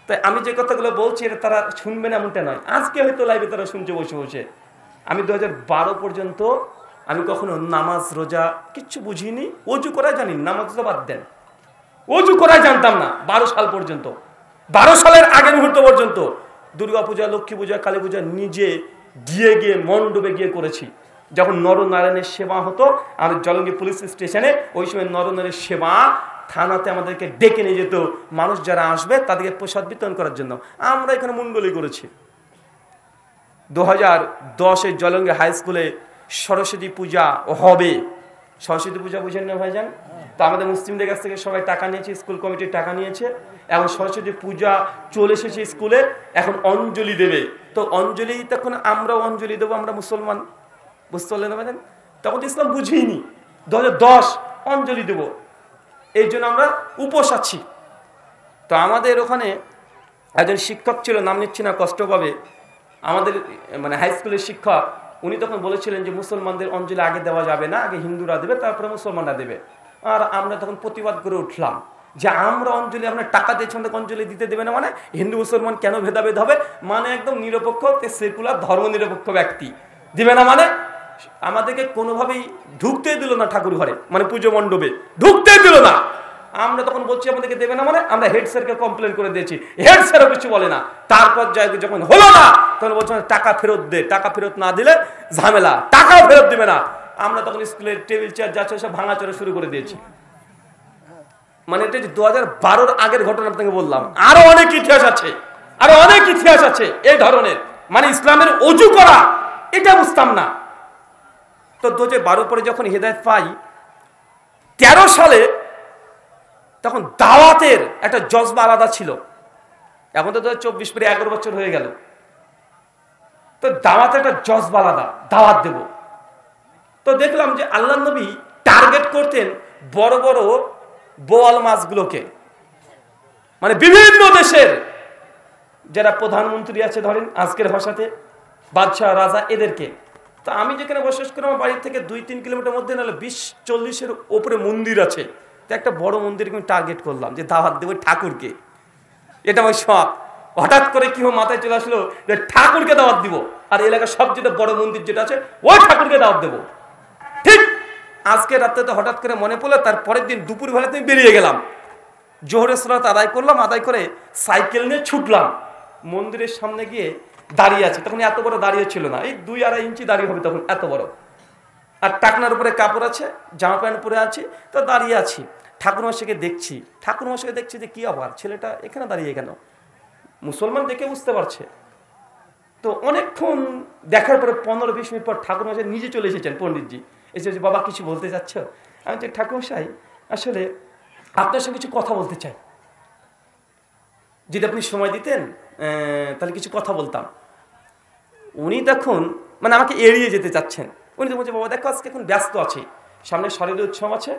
তাই আমি যে কথাগুলো বলছি এটা তারা শুনবে না এমনটা নয়। আজকে হয়তো লাইভে তারা শুনছে বসে বসে। আমি 2012 পর্যন্ত আমি কখনো নামাজ রোজা কিচ্ছু বুঝিনি, ওযু করা জানি, নামাজ তো বাদ দেন, ওযু করা জানতাম না 12 সাল পর্যন্ত। 12 সালের আগের মুহূর্ত পর্যন্ত দুর্গা পূজা, লক্ষ্মী পূজা, কালী পূজা নিজে গিয়ে মণ্ডপে গিয়ে করেছি। যখন নরনারায়ণের সেবা হতো আমাদের জলঙ্গি পুলিশ স্টেশনে, ওই সময় নরনারায়ণের সেবা থানাতে আমাদেরকে ডেকে নিয়ে যেত, মানুষ যারা আসবে তাদেরকে প্রসাদ বিতরণ করার জন্য। আমরা এখানে মণ্ডলী করেছি। 2010 জলঙ্গি হাই স্কুলে সরস্বতী পূজা হবে। সরস্বতী পূজা বুঝেন না ভাইজান? তো আমাদের মুসলিমদের কাছ থেকে সবাই টাকা নিয়েছে, স্কুল কমিটির টাকা নিয়েছে। এখন সরস্বতী পূজা চলে এসেছে স্কুলে, এখন অঞ্জলি দেবে। তো অঞ্জলি, তখন আমরাও অঞ্জলি দেবো, আমরা মুসলমান, বুঝতে পারলেন না ভাইজান? তখন তো ইসলাম বুঝিনি। 2010 অঞ্জলি দেব, এই জন্য আমরা উপোস আছি। তো আমাদের ওখানে একজন শিক্ষক ছিল, নাম নিচ্ছি না, কষ্ট পাবে, আমাদের মানে হাই স্কুলের শিক্ষক। উনি তখন বলেছিলেন যে মুসলমানদের অঞ্জলি আগে দেওয়া যাবে না, আগে হিন্দুরা দেবে, তারপরে মুসলমানরা দেবে। আর আমরা তখন প্রতিবাদ করে উঠলাম যে আমরা অঞ্জলি, আপনার টাকা দিয়েছেন, অঞ্জলি দিতে দেবে না, মানে হিন্দু মুসলমান কেন ভেদাভেদ হবে, মানে একদম নিরপেক্ষ সেকুলার ধর্ম নিরপেক্ষ ব্যক্তি দিবে না, মানে আমাদেরকে কোনোভাবেই ঢুকতে দিল না ঠাকুর ঘরে, মানে পুজো মণ্ডপে ঢুকতে দিল না। আমরা তখন বলছি আমাদেরকে দেবে না, মানে আমরা হেড স্যারকে কমপ্লেন করে দিয়েছি, হেড স্যারও কিছু বলে না। তারপর যখন হলো না তখন বলছে টাকা ফেরত দে, টাকা ফেরত না দিলে ঝামেলা, টাকাও ফেরত দিবে না। আমরা তখন স্কুলের টেবিল চেয়ার যাচ্ছে সব ভাঙাচোরা শুরু করে দিয়েছি। মানে এটা 2012 আগের ঘটনা আপনাকে বললাম। আরো অনেক ইতিহাস আছে, আরো অনেক ইতিহাস আছে এই ধরনের। মানে ইসলামের ওযু করা এটা বুঝতাম না। তো 2012 পরে যখন হেদায়েত পাই 13 সালে, তখন দাওয়াতের একটা জজবা আলাদা ছিল। এখন তো 2024 পরে 11 বছর হয়ে গেল। তো দাওয়াতের একটা জজবা আলাদা, দাওয়াত দেব। তো দেখলাম যে আল্লাহ নবী টার্গেট করতেন বড় বড় বোয়াল মাছগুলোকে, মানে বিভিন্ন দেশের যারা প্রধানমন্ত্রী আছে, ধরেন আজকের ভাষাতে বাদশাহ, রাজা, এদেরকে। তো আমি যেখানে বসবাস করি আমার বাড়ির থেকে 2-3 কিলোমিটার মধ্যে নাহলে 20-40-এর ওপরে মন্দির আছে। তো একটা বড় মন্দিরকে আমি টার্গেট করলাম যে দাওয়াত দেবো ঠাকুরকে। এটা আমার শখ। হঠাৎ করে কি মাথায় চলে আসলো যে ঠাকুরকে দাওয়াত দিব, আর এলাকার সবচেয়ে বড় মন্দির যেটা আছে ওই ঠাকুরকে দাওয়াত দেবো। ঠিক আজকে রাতে তো হঠাৎ করে মনে পড়লো, তার পরের দিন দুপুর বেলাতে বেরিয়ে গেলাম, জোহরের সালাত আদায় করলাম, আদায় করে সাইকেল নিয়ে ছুটলাম। মন্দিরের সামনে গিয়ে দাঁড়িয়ে আছে, তখন এত বড় দাঁড়িয়ে ছিল না, এই 2-2.5 ইঞ্চি দাঁড়িয়ে হবে তখন, এত বড়। আর টাকনার উপরে কাপড় আছে, জামা প্যান্ট পরে আছি, তো দাঁড়িয়ে আছি। ঠাকুরমশাইকে দেখছি, ঠাকুরমশাইকে দেখছি যে কি আবার ছেলেটা এখানে দাঁড়িয়ে কেন, মুসলমান দেখে বুঝতে পারছে। তো অনেকক্ষণ দেখার পরে 15-20 মিনিট পর ঠাকুরমশাই নিজে চলে এসেছেন, পণ্ডিতজি এসে, বাবা কিছু বলতে চাচ্ছ? আমি যে ঠাকুরমশাই আসলে আপনার সঙ্গে কিছু কথা বলতে চাই, যদি আপনি সময় দিতেন তাহলে কিছু কথা বলতাম। উনি তখন মানে আমাকে এড়িয়ে যেতে চাচ্ছেন। উনি তো বলছে, বাবা দেখো আজকে এখন ব্যস্ত আছি, সামনে শরীরের উৎসব আছে,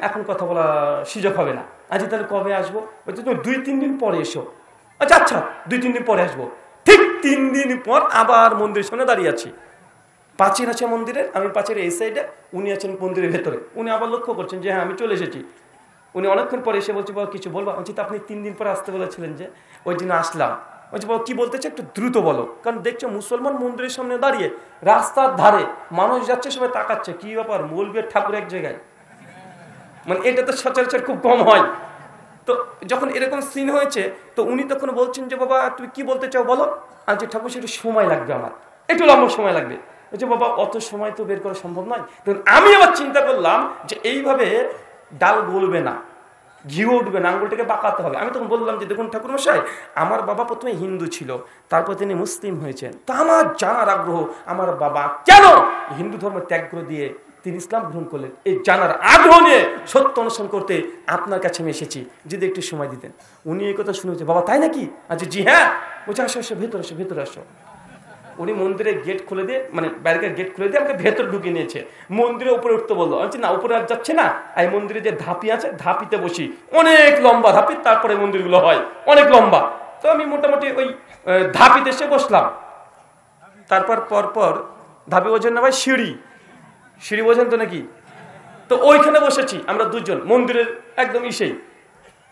এখন কথা বলা সুযোগ হবে না। আজ তাহলে কবে আসবো? বলছে তুমি 2-3 দিন পরে এসো। আচ্ছা আচ্ছা 2-3 দিন পরে আসবো। ঠিক 3 দিন পর আবার মন্দিরের সামনে দাঁড়িয়ে আছি। প্রাচীর আছে মন্দিরের, আমি প্রাচীরের এই সাইডে, উনি আছেন মন্দিরের ভেতরে। উনি আবার লক্ষ্য করছেন যে হ্যাঁ আমি চলে এসেছি। উনি অনেকক্ষণ পরে এসে বলছে, বাবা কিছু বলবো? বলছি আপনি 3 দিন পরে আসতে বলেছিলেন যে, ওই জন্য আসলাম। বলছে বাবা কি বলতে চাই একটু দ্রুত বলো, কারণ দেখছো মুসলমান মন্দিরের সামনে দাঁড়িয়ে, রাস্তার ধারে মানুষ যাচ্ছে, সবাই তাকাচ্ছে, কি ব্যাপার মৌলবীর ঠাকুর এক জায়গায়, মানে এটা তো সচরাচর খুব কম হয়। তো যখন এরকম সিন হয়েছে, তো উনি তখন বলছেন যে বাবা তুমি কি বলতে চাও বলো। আর যে ঠাকুর সেটা সময় লাগবে আমার, একটু লম্বা সময় লাগবে। বলছে বাবা অত সময় তো বের করা সম্ভব নয়। তখন আমি আবার চিন্তা করলাম যে এইভাবে ডাল গলবে না, ঘিও উঠবে না, আঙ্গুলটাকে বাঁকাতে হবে। আমি তখন বললাম যে দেখুন ঠাকুরমশাই, আমার বাবা প্রথমে হিন্দু ছিল, তারপর তিনি মুসলিম হয়েছেন। তা আমার জানার আগ্রহ আমার বাবা কেন হিন্দু ধর্ম ত্যাগ করে দিয়ে তিনি ইসলাম গ্রহণ করলেন, এই জানার আগ্রহ নিয়ে সত্য অনুসরণ করতে আপনার কাছে আমি এসেছি, যদি একটু সময় দিতেন। উনি এই কথা শুনে বলছে বাবা তাই নাকি? আচ্ছা জি হ্যাঁ। বলছে আসো আসো, ভেতরে আসো, ভেতরে আসো। উনি মন্দিরের গেট খুলে দিয়ে, মানে ব্যারিকেড গেট খুলে দিয়ে আমাকে ভেতর ঢুকিয়ে নিয়েছে। মন্দিরের উপরে উঠতে বললো। আমি না, উপরে আর যাচ্ছে না, এই মন্দিরে যে ধাপি আছে ধাপিতে বসি, অনেক লম্বা ধাপি, তারপরে মন্দিরগুলো হয় অনেক লম্বা। তো আমি মোটামুটি ওই ধাপিতে এসে বসলাম। তারপর পরপর ধাপি বোঝেন না ভাই, সিঁড়ি, সিঁড়ি বোঝেন তো নাকি? তো ওইখানে বসেছি আমরা দুজন মন্দিরের একদম ইসেই।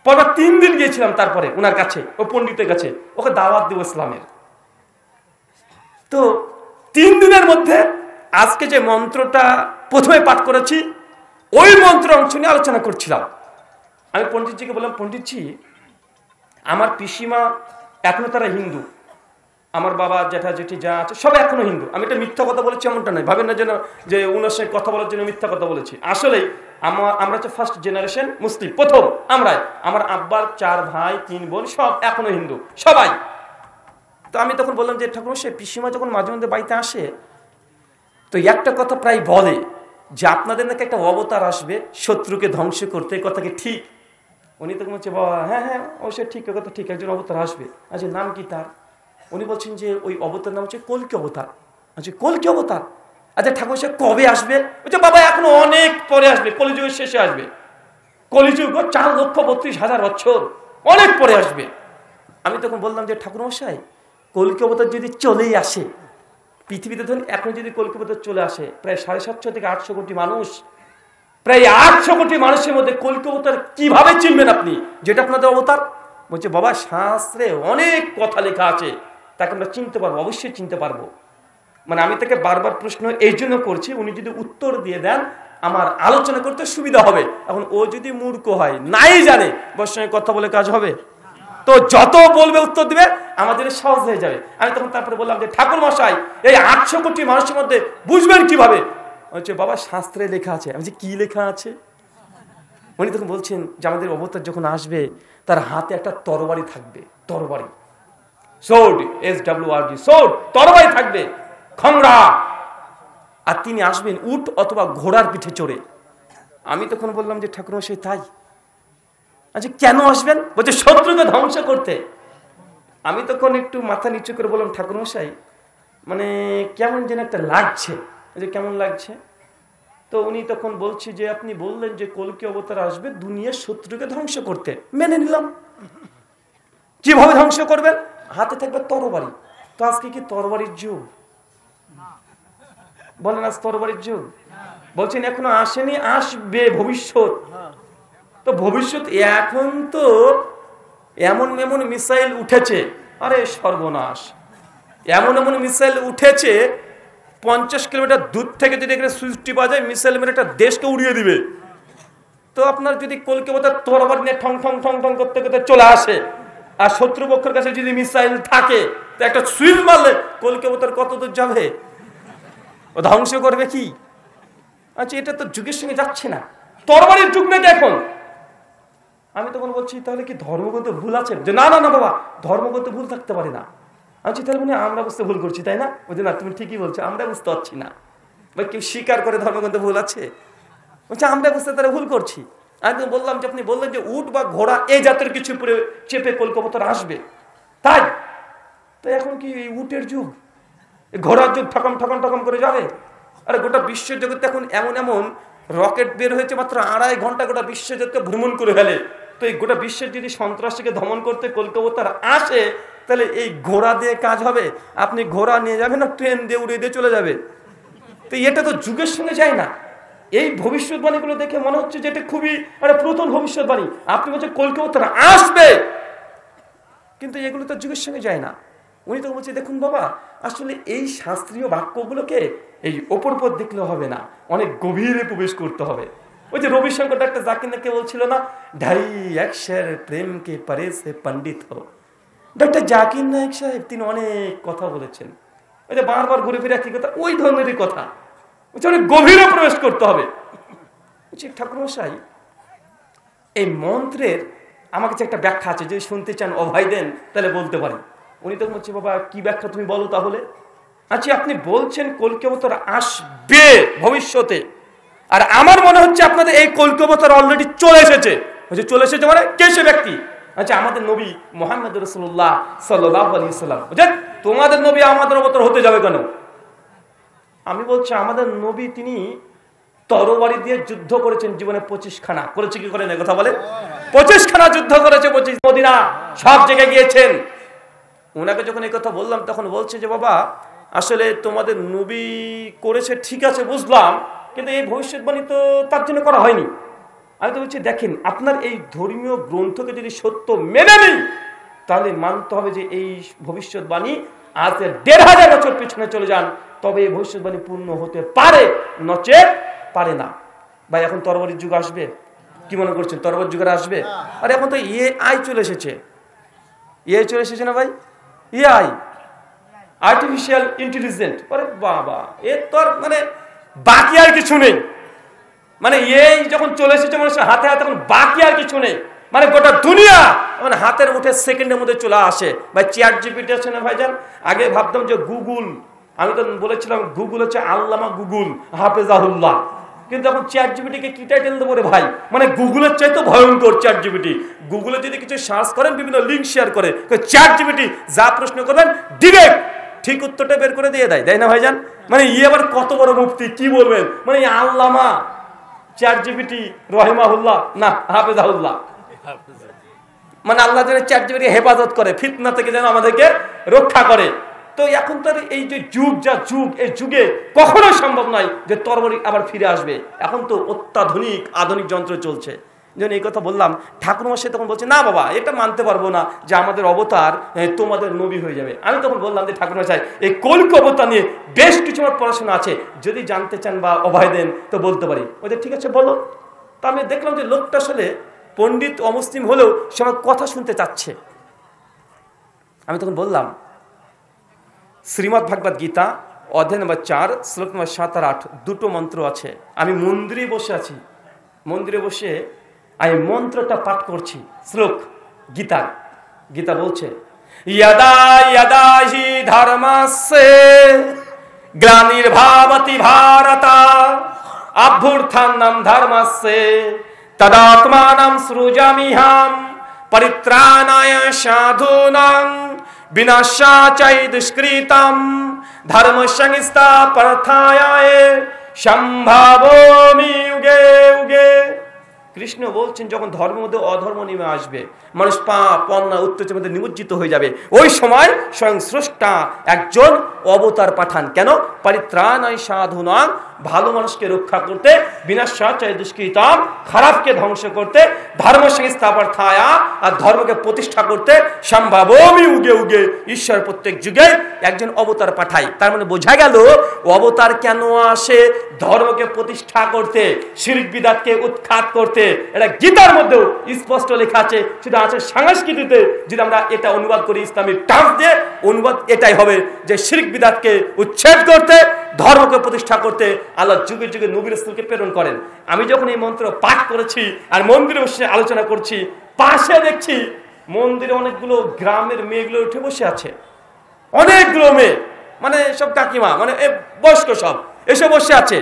পরপর 3 দিন গিয়েছিলাম তারপরে ওনার কাছে, ও পণ্ডিতের কাছে, ওকে দাওয়াত দেব ইসলামের। তো 3 দিনের মধ্যে আজকে যে মন্ত্রটা প্রথমে পাঠ করেছি, ওই মন্ত্র অংশ নিয়ে আলোচনা করছিলাম। আমি পণ্ডিতজিকে বললাম, পণ্ডিতজি আমার পিসিমা এখনো তারা হিন্দু, আমার বাবা জ্যাঠা জেঠি যা আছে সব এখনো হিন্দু। আমি এটা মিথ্যা কথা বলেছি এমনটা নয়, ভাবেন না যেন যে ওনার সঙ্গে কথা বলার জন্য মিথ্যা কথা বলেছি। আসলেই আমরা হচ্ছে ফার্স্ট জেনারেশন মুসলিম, প্রথম আমরাই। আমার আব্বার 4 ভাই 3 বোন সব এখনো হিন্দু, সবাই। তো আমি তখন বললাম যে ঠাকুরমশাই, পিসিমা যখন মাঝে মধ্যে বাড়িতে আসে তো একটা কথা প্রায় বলে যে আপনাদের নাকি একটা অবতার আসবে শত্রুকে ধ্বংস করতে, কথা কি ঠিক? উনি তখন বলছে বাবা হ্যাঁ হ্যাঁ অবশ্যই ঠিক, কথা ঠিক, একজন অবতার আসবে। আচ্ছা নাম কি তার? উনি বলছেন যে ওই অবতার নাম হচ্ছে কল্কি অবতার। আচ্ছা কল্কি অবতার, আচ্ছা ঠাকুরমশাই কবে আসবে? বলছে বাবা এখনো অনেক পরে আসবে, কলিযুগের শেষে আসবে। কলিযুগ 4,32,000 বছর, অনেক পরে আসবে। আমি তখন বললাম যে ঠাকুরমশাই, কল্কি অবতার যদি চলেই আসে পৃথিবীতে, ধরুন এখন যদি কল্কি অবতার চলে আসে, প্রায় 750 থেকে 800 কোটি মানুষ, প্রায় 800 কোটি মানুষের মধ্যে কল্কি অবতার কিভাবে চিনবেন আপনি যেটা আপনাদের অবতার? বলছে বাবা শাস্ত্রে অনেক কথা লেখা আছে, তাকে আমরা চিনতে পারবো, অবশ্যই চিনতে পারবো। মানে আমি তাকে বারবার প্রশ্ন এই জন্য করছি, উনি যদি উত্তর দিয়ে দেন আমার আলোচনা করতে সুবিধা হবে। এখন ও যদি মূর্খ হয়, নাই জানে, ওর সঙ্গে কথা বলে কাজ হবে? তো যত বলবে উত্তর দিবে আমাদের সহজ হয়ে যাবে। আমি তখন তারপরে বললাম যে ঠাকুর মশাই, এই 800 কোটি মানুষের মধ্যে বুঝবেন কিভাবে? বলছে বাবা শাস্ত্রে লেখা আছে। আমি বলছি কি লেখা আছে? উনি তখন বলছেন যে আমাদের অবতার যখন আসবে তার হাতে একটা তরবারি থাকবে, তরবারি, সোর্ড, SWORD, সোর্ড, তরবারি থাকবে, খংরা। আর তিনি আসবেন উট অথবা ঘোড়ার পিঠে চড়ে। আমি তখন বললাম যে ঠাকুরমশাই তাই? আচ্ছা কেন আসবেন? বলছে শত্রুকে ধ্বংস করতে। আমি তখন একটু মাথা নিচু করে বললাম ঠাকুরমশাই মানে কেমন যেন একটা লাগছে। যে কেমন লাগছে? তো উনি তখন বলছে যে আপনি বললেন যে কল্কি অবতার আসবে দুনিয়ার শত্রুকে ধ্বংস করতে, মেনে নিলাম। কিভাবে ধ্বংস করবেন? হাতে থাকবে তরবারি। তো আজকে কি তরবারির যুগ? বলেন আজ তরবারির যুগ? বলছেন এখনো আসেনি, আসবে ভবিষ্যৎ। তো ভবিষ্যৎ এখন তো এমন এমন মিসাইল উঠেছে, আরে সর্বনাশ, এমন এমন মিসাইল উঠেছে 50 কিলোমিটার দূর থেকে যদি এখানে সুইচ টিপা যায় মিসাইল মেরে একটা দেশকে উড়িয়ে দিবে। তো আপনার যদি কল্কি অবতার তরবারি নিয়ে ঠং ঠং ঠং ঠং করতে করতে চলে আসে, আর শত্রুপক্ষের কাছে যদি মিসাইল থাকে তো একটা সুইচ মারলে কল্কি অবতার কত দূর যাবে? ও ধ্বংস করবে কি? আচ্ছা এটা তো যুগের সঙ্গে যাচ্ছে না, তরবারির যুগ নাকি এখন? আমি তখন বলছি তাহলে কি ধর্মগত ভুল আছে? যে না না না বাবা, ধর্মগত ভুল থাকতে পারে না। আচ্ছা তাহলে মানে আমরা বুঝতে ভুল করছি তাই না? বলছে না তুমি ঠিকই বলছো, আমরা বুঝতে পারছি না। বা কেউ স্বীকার করে ধর্মগত ভুল আছে? বলছে আমরা বুঝতে তারা ভুল করছি। আমি বললাম যে আপনি বললেন যে উট বা ঘোড়া এই জাতের কিছু পুরো চেপে কল্কি অবতার আসবে, তাই তো এখন কি উটের যুগ, ঘোড়ার যুগ, ঠকম ঠকম ঠকম করে যাবে? আরে গোটা বিশ্ব জগতে এখন এমন এমন রকেট বের হয়েছে, মাত্র 2.5 ঘন্টা গোটা বিশ্ব জগৎকে ভ্রমণ করে ফেলে। তো এই গোটা বিশ্বের যদি সন্ত্রাসীকে দমন করতে কল্কি অবতার আসে তাহলে এই ঘোড়া দিয়ে কাজ হবে? আপনি ঘোড়া নিয়ে যাবেন না ট্রেন দিয়ে উড়িয়ে দিয়ে চলে যাবে? তো এটা তো যুগের সঙ্গে যায় না। এই ভবিষ্যৎবাণীগুলো দেখে মনে হচ্ছে যে এটা খুবই মানে পুরাতন ভবিষ্যৎবাণী। আপনি বলছেন কল্কি অবতার আসবে, কিন্তু এগুলো তো যুগের সঙ্গে যায় না। উনি তো বলছে দেখুন বাবা, আসলে এই শাস্ত্রীয় বাক্যগুলোকে এই ওপর পর দেখলে হবে না, অনেক গভীরে প্রবেশ করতে হবে। ওই যে রবিশঙ্কর ডাক্তার জাকির নাকি বলছিল না, 2.5 अक्षर প্রেম কে পরে সে পণ্ডিত হো। ডক্টর জাকির নায়েক সাহেব তিনি অনেক কথা বলেছেন, ওই যে বারবার ঘুরে ফিরে একই কথা, ওই ধরনেরই কথা। অনেক গভীরে প্রবেশ করতে হবে। ঠাকুর মশাই, এই মন্ত্রের আমার কাছে একটা ব্যাখ্যা আছে, যদি শুনতে চান অভয় দেন তাহলে বলতে পারি। উনি তখন বলছে, বাবা কি ব্যাখ্যা তুমি বলো তাহলে। আচ্ছা, আপনি বলছেন কল্কি অবতার আসবে ভবিষ্যতে, আর আমার মনে হচ্ছে আপনাদের এই কল্কি অবতার অলরেডি চলে এসেছে। চলে এসেছে মানে কে সে ব্যক্তি? আচ্ছা, আমাদের নবী মুহাম্মদ রাসূলুল্লাহ সাল্লাল্লাহু আলাইহি ওয়াসাল্লাম। বুঝলেন, তোমাদের নবী আমাদের অবতার হতে যাবে কেন? আমি বলছি, আমাদের নবী তিনি তরবারি দিয়ে যুদ্ধ করেছেন জীবনে 25 খানা। করেছে কি করেন কথা বলে? 25 খানা যুদ্ধ করেছে, 25 মদিনা সব জায়গায় গিয়েছেন। ওনাকে যখন এই কথা বললাম তখন বলছে যে, বাবা আসলে তোমাদের নবী করেছে ঠিক আছে বুঝলাম, কিন্তু এই ভবিষ্যৎবাণী তো তার জন্য করা হয়নি। আমি তো বলছি, দেখেন আপনার এই ধর্মীয় গ্রন্থকে যদি সত্য মেনে নিই তাহলে মানতে হবে যে এই ভবিষ্যৎবাণী আজ 1500 বছর পিছনে চলে যান, তবে এই ভবিষ্যৎবাণী পূর্ণ হতে পারে, নচেত পারে না। ভাই এখন তরবারির যুগ আসবে, কি মনে করছেন? তরবার যুগের আসবে? আর এখন তো এআই চলে এসেছে। এআই চলে এসেছে না ভাই? AI, artificial intelligence. আরে বাবা, এর তো আর মানে বাকি আর কিছু নেই। মানে এই যখন চলে এসেছে মানুষের হাতে হাতে, এখন বাকি আর কিছু নেই। মানে গোটা দুনিয়া মানে হাতের মুঠে সেকেন্ডের মধ্যে চলে আসে। ভাই চ্যাট জিপিটি আছে না ভাইজান? আগে ভাবতাম যে গুগল, আমি তো বলেছিলাম গুগল হচ্ছে আল্লামা গুগল হাফেজাহুল্লাহ, কিন্তু এখন চ্যাট জিপিটিকে কি টাইটেল দেবো রে ভাই? মানে গুগলের চাইতে ভয়ঙ্কর চ্যাট জিপিটি। গুগলে যদি কিছু সার্চ করেন বিভিন্ন লিঙ্ক শেয়ার করে, চ্যাট জিপিটি যা প্রশ্ন করবেন ডিরেক্ট ঠিক উত্তরটা বের করে দিয়ে দেয়, তাই না ভাইজান? মানে আবার কত বড় মুফতি, কি বলবেন? মানে আল্লামা চ্যাট জিপিটি রহিমাহুল্লাহ না হাফেজাহুল্লাহ, মানে আল্লাহ যেন চ্যাট জিপিটি হেফাজত করে, ফিতনা থেকে যেন আমাদেরকে রক্ষা করে। তো এখন তো এই যে যুগ, যা যুগ, এই যুগে কখনোই সম্ভব নয় যে তরবারি আবার ফিরে আসবে। এখন তো অত্যাধুনিক আধুনিক যন্ত্র চলছে। যেন এই কথা বললাম, ঠাকুর মশাই তখন বলছে, না বাবা এটা মানতে পারবো না যে আমাদের অবতার তোমাদের নবী হয়ে যাবে। আমি তখন বললাম যে ঠাকুর মশাই, এই কল্কি অবতার নিয়ে বেশ কিছু আমার পড়াশোনা আছে, যদি জানতে চান বা অভয় দেন তো বলতে পারি। ওদের ঠিক আছে বলো। তো আমি দেখলাম যে লোকটা আসলে পণ্ডিত অমুসলিম হলেও সে আমার কথা শুনতে চাচ্ছে। আমি তখন বললাম, শ্রীমদ্ ভাগবত গীতা অধ্যায় নম্বর 4 শ্লোক নম্বর 7 আর 8 দুটো মন্ত্র আছে। আমি মন্দিরে বসে আছি, মন্দিরে বসে আমি মন্ত্রটা পাঠ করছি। শ্লোক গীতার, গীতা বলছে, यदा यदा हि धर्मस्य ग्लानिर्भवति भारत अभ्युत्थानं धर्मस्य तदात्मानं सृजाम्यहं परित्राणाय साधूनां विनाशाय दुष्कृतं धर्म संस्थापनार्थाय সম্ভাবমি युगे युगे। কৃষ্ণ বলছেন, যখন ধর্মের মধ্যে অধর্ম নেমে আসবে, মানুষ পাপ অন্যায় অত্যাচারের মধ্যে নিমজ্জিত হয়ে যাবে, ওই সময় স্বয়ং স্রষ্টা একজন অবতার পাঠান। কেন? পরিত্রাণায় সাধুনাং, ভালো মানুষকে রক্ষা করতে, বিনাশায় দুষ্কৃতাম, খারাপকে ধ্বংস করতে, ধর্ম সংস্থাপনার্থায়, আর ধর্মকে প্রতিষ্ঠা করতে, সম্ভাবমি উগে উগে, ঈশ্বর প্রত্যেক যুগে একজন অবতার পাঠায়। তার মানে বোঝা গেল অবতার কেন আসে? ধর্মকে প্রতিষ্ঠা করতে, শিরক বিদআতকে উৎখাত করতে। এটা গীতার মধ্যেও স্পষ্ট লেখা আছে। শুধু আছে সংস্কৃতিতে যদি আমরা এটা অনুবাদ করি ইসলামিক টার্ম দিয়ে, অনুবাদ এটাই হবে যে শিরক বিদআতকে উচ্ছেদ করতে, ধর্মকে প্রতিষ্ঠা করতে আল্লাহ যুগে যুগে নবী রাসূলকে প্রেরণ করেন। আমি যখন এই মন্ত্র পাঠ করেছি আর মন্দিরে বসে আলোচনা করছি, পাশে দেখছি মন্দিরে অনেকগুলো গ্রামের মেয়েগুলো উঠে বসে আছে। অনেকগুলো মেয়ে, মানে সব কাকিমা, মানে বয়স্ক সব এসে বসে আছে।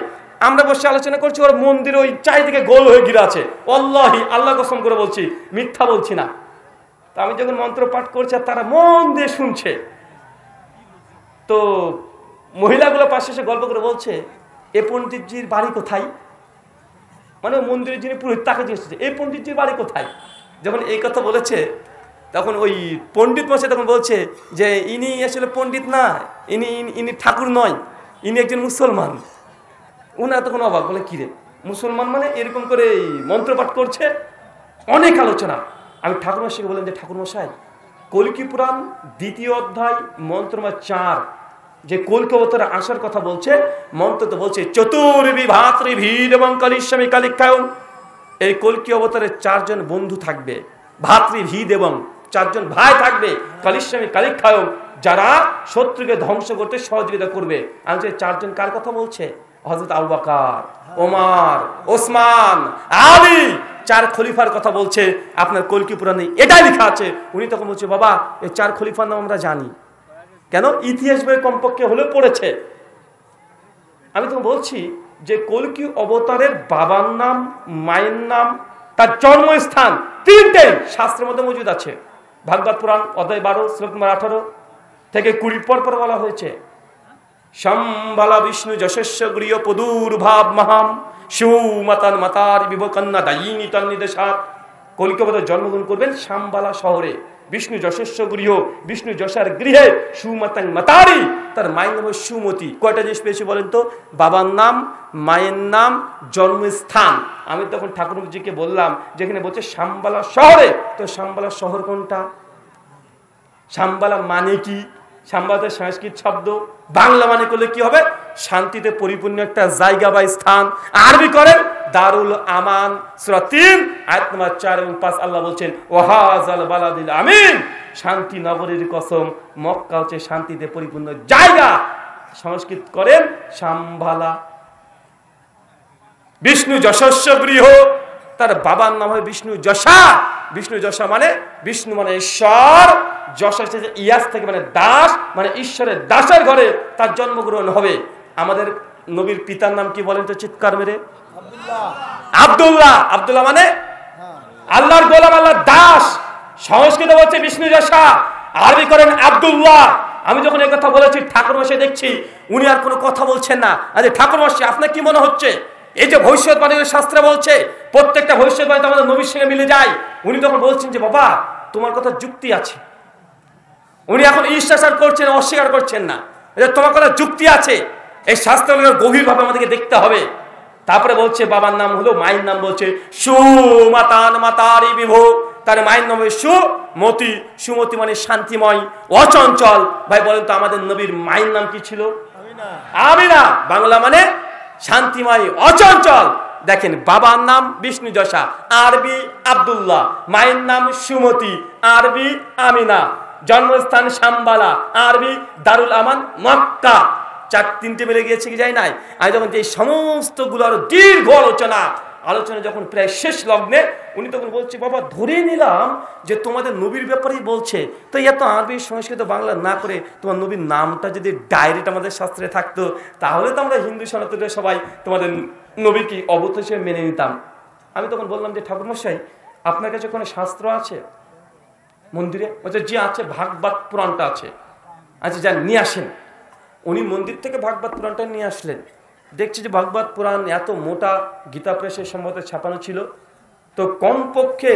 আমরা বসে আলোচনা করছি, ওর মন্দির ওই চারিদিকে গোল হয়ে ঘিরে আছে। আল্লাহি, আল্লাহ কসম করে বলছি, মিথ্যা বলছি না। তো আমি যখন মন্ত্র পাঠ করছি আর তারা মন দিয়ে শুনছে, তো মহিলাগুলো পাশে এসে গল্প করে বলছে, এ পণ্ডিতজির বাড়ি কোথায়? মানে মন্দিরের যিনি পুরোহিত তাকে জিজ্ঞেস, এই পণ্ডিতজির বাড়ি কোথায়? যখন এই কথা বলেছে তখন ওই পণ্ডিত মশাই তখন বলছে যে ইনি আসলে পণ্ডিত না, ইনি ঠাকুর নয়, ইনি একজন মুসলমান। উনারা তখন অবাক, বলে কিরে মুসলমান মানে এরকম করে মন্ত্রপাঠ করছে। অনেক আলোচনা। আমি ঠাকুর মশাইকে বললাম যে ঠাকুর মশাই, কল্কি পুরাণ 2য় অধ্যায় মন্ত্র 4 যে কল্কি অবতারে আসার কথা বলছে, মন্ত্র তো বলছে চতুর্ভি ভাতৃভীর এবং কালিস্বামী কালিকায়ন। এই কল্কি অবতারে 4 জন বন্ধু থাকবে, ভাতৃভীদ এবং চারজন ভাই থাকবে, কালিস্বামী কালিখায়ম, যারা শত্রুকে ধ্বংস করতে সহযোগিতা করবে। আমি চারজন কার কথা বলছে? হযরত আবু বকর, ওমর, ওসমান, আলী, চার খলিফার কথা বলছে। আপনার কলকি পুরাণে এটাই লেখা আছে। উনি তখন বলছে, বাবা এই চার খলিফার নাম আমরা জানি, কেন ইতিহাস বই কমপক্ষে হলে পড়েছে। আমি তখন বলছি যে কলকি অবতারের বাবার নাম, মায়ের নাম, তার জন্মস্থান তিনটে শাস্ত্রের মধ্যে মজুদ আছে। ভাগবত পুরাণ অধ্যায় 12 শ্লোক নম্বর 18 থেকে 20 পর বলা হয়েছে, সম্বালা বিষ্ণু যশস্য গৃহ পদুর্ভাব মহাম সুমাতান মাতার বিভকন্যা দায়িনী তন্নিদেশাত। কলকি অবতার জন্মগ্রহণ করবেন শাম্বালা শহরে, বিষ্ণু যশস্য গৃহ, বিষ্ণু যশার গৃহে, সুমাতাং মাতারি, তার মায়ের নাম সুমতি। কয়টা জিনিস পেয়েছি বলেন তো? বাবার নাম, মায়ের নাম, জন্মস্থান। আমি তখন ঠাকুরজিকে বললাম, যেখানে বলছে শাম্বালা শহরে, তো শাম্বালা শহর কোনটা? শাম্বালা মানে কি? শাম্বালাতে সংস্কৃত শব্দ, বাংলা মানে করলে কি হবে? শান্তিতে পরিপূর্ণ একটা জায়গা বা স্থান। আরবি করেন দারুল আমান, সূরা 3 আয়াত নম্বর 4 এবং 5 আল্লাহ বলছেন ওয়াহাজাল বালাদিল আমিন, শান্তি নগরীর কসম, মক্কা হচ্ছে শান্তিতে পরিপূর্ণ জায়গা। সংস্কৃত করেন শাম্বালা। বিষ্ণু যশস্য গৃহ, তার বাবার নাম হয় বিষ্ণু যশা। বিষ্ণু যশা মানে বিষ্ণু মানে ঈশ্বর, যশা ইয়াস থেকে মানে দাস, মানে ঈশ্বরের দাসের ঘরে তার জন্মগ্রহণ হবে। আমাদের নবীর পিতার নাম কি বলেন তো চিৎকার মেরে? আব্দুল্লাহ। আব্দুল্লাহ মানে আল্লাহর গোলাম, আল্লাহর দাস। সংস্কৃত বলছে বিষ্ণু যশা, আরবি করেন আব্দুল্লাহ। আমি যখন এই কথা বলেছি ঠাকুর মশাই দেখছি উনি আর কোনো কথা বলছেন না। আরে ঠাকুর মশাই আপনার কি মনে হচ্ছে এই যে ভবিষ্যৎবাণী শাস্ত্রে বলছে প্রত্যেকটা ভবিষ্যৎবাণী তো আমাদের নবীর সঙ্গে মিলে যায়? উনি তখন বলছেন যে বাবা তোমার কথা যুক্তি আছে। উনি এখন ঈশ্বর করছেন, অস্বীকার করছেন না, তোমার কথা যুক্তি আছে। এই শাস্ত্রগুলোর গভীরভাবে আমাদেরকে দেখতে হবে। তারপরে বলছে বাবার নাম হলো, মায়ের নাম বলছে সুমাতান মাতারি বিভো, তার মায়ের নাম সুমতি। সুমতি মানে শান্তিময়, অচঞ্চল। ভাই বলেন তো আমাদের নবীর মায়ের নাম কি ছিল? আমিনা। বাংলা মানে শান্তিময়, অচঞ্চল। দেখেন বাবার নাম বিষ্ণু যশা, আরবি আব্দুল্লাহ, মায়ের নাম সুমতি, আরবি আমিনা, জন্মস্থান শাম্বালা, আরবি দারুল আমান মক্কা। তিনটে মিলে গিয়েছে কি যায় নাই? আমি যখন এই সমস্ত গুলোর দীর্ঘ আলোচনা যখন প্রায় শেষ লগ্নে, উনি তখন বলছে বাবা ধরে নিলাম যে তোমাদের নবীর ব্যাপারেই বলছে, তো এত আরবি সংস্কৃত বাংলা না করে তোমার নবীর নামটা যদি ডাইরেক্ট আমাদের শাস্ত্রে থাকতো তাহলে তো আমরা হিন্দু সনাতনের সবাই তোমাদের নবীকে অবতার হিসেবে মেনে নিতাম। আমি তখন বললাম যে ঠাকুরমশাই আপনার কাছে কোনো শাস্ত্র আছে মন্দিরে? বলছে যে আছে, ভাগবত পুরাণটা আছে। আচ্ছা যান নিয়ে আসেন। উনি মন্দির থেকে ভাগবত পুরাণটা নিয়ে আসলেন। দেখছি যে ভাগবত পুরাণ এত মোটা, গীতা প্রেসের সম্ভবত ছাপানো ছিল, তো কমপক্ষে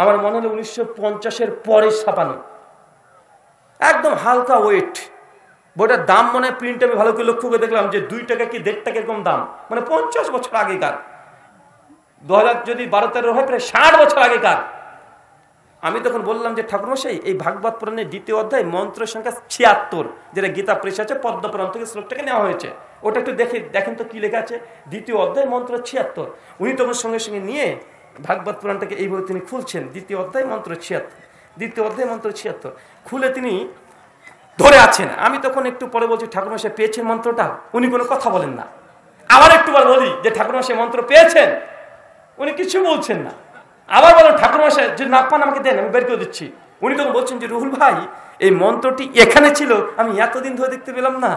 আমার মনে হলো 1950-এর পরে ছাপানো, একদম হালকা ওয়েট। বইটার দাম মনে হয় প্রিন্ট আমি ভালো করে লক্ষ্য করে দেখলাম যে 2 টাকা কি 1.5 টাকা এরকম দাম, মানে 50 বছর আগেকার। 2000 যদি 12-13 হয় প্রায় 60 বছর আগেকার। আমি তখন বললাম যে ঠাকুরমশাই এই ভাগবত পুরাণের 2য় অধ্যায় মন্ত্র সংখ্যা 76, যেটা গীতা প্রেস আছে, পদ্মপুরাণ থেকে শ্লোকটাকে নেওয়া হয়েছে, ওটা একটু দেখেন তো কি লেখা আছে। 2য় অধ্যায় মন্ত্র 76। উনি তখন সঙ্গে সঙ্গে নিয়ে ভাগবত পুরাণটাকে এইভাবে তিনি খুলছেন, 2য় অধ্যায় মন্ত্র 76, 2য় অধ্যায় মন্ত্র 76 খুলে তিনি ধরে আছেন। আমি তখন একটু পরে বলছি ঠাকুরমশাই পেয়েছেন মন্ত্রটা? উনি কোনো কথা বলেন না। আবার একটুবার বলি যে ঠাকুরমশাই মন্ত্র পেয়েছেন? উনি কিছু বলছেন না। আবার বলো ঠাকুরমশাই যে না পান আমাকে দেন, আমি বের করে দিচ্ছি। উনি তখন বলছেন যে রুহুল ভাই এই মন্ত্রটি এখানে ছিল, আমি এতদিন ধরে দেখতে পেলাম না।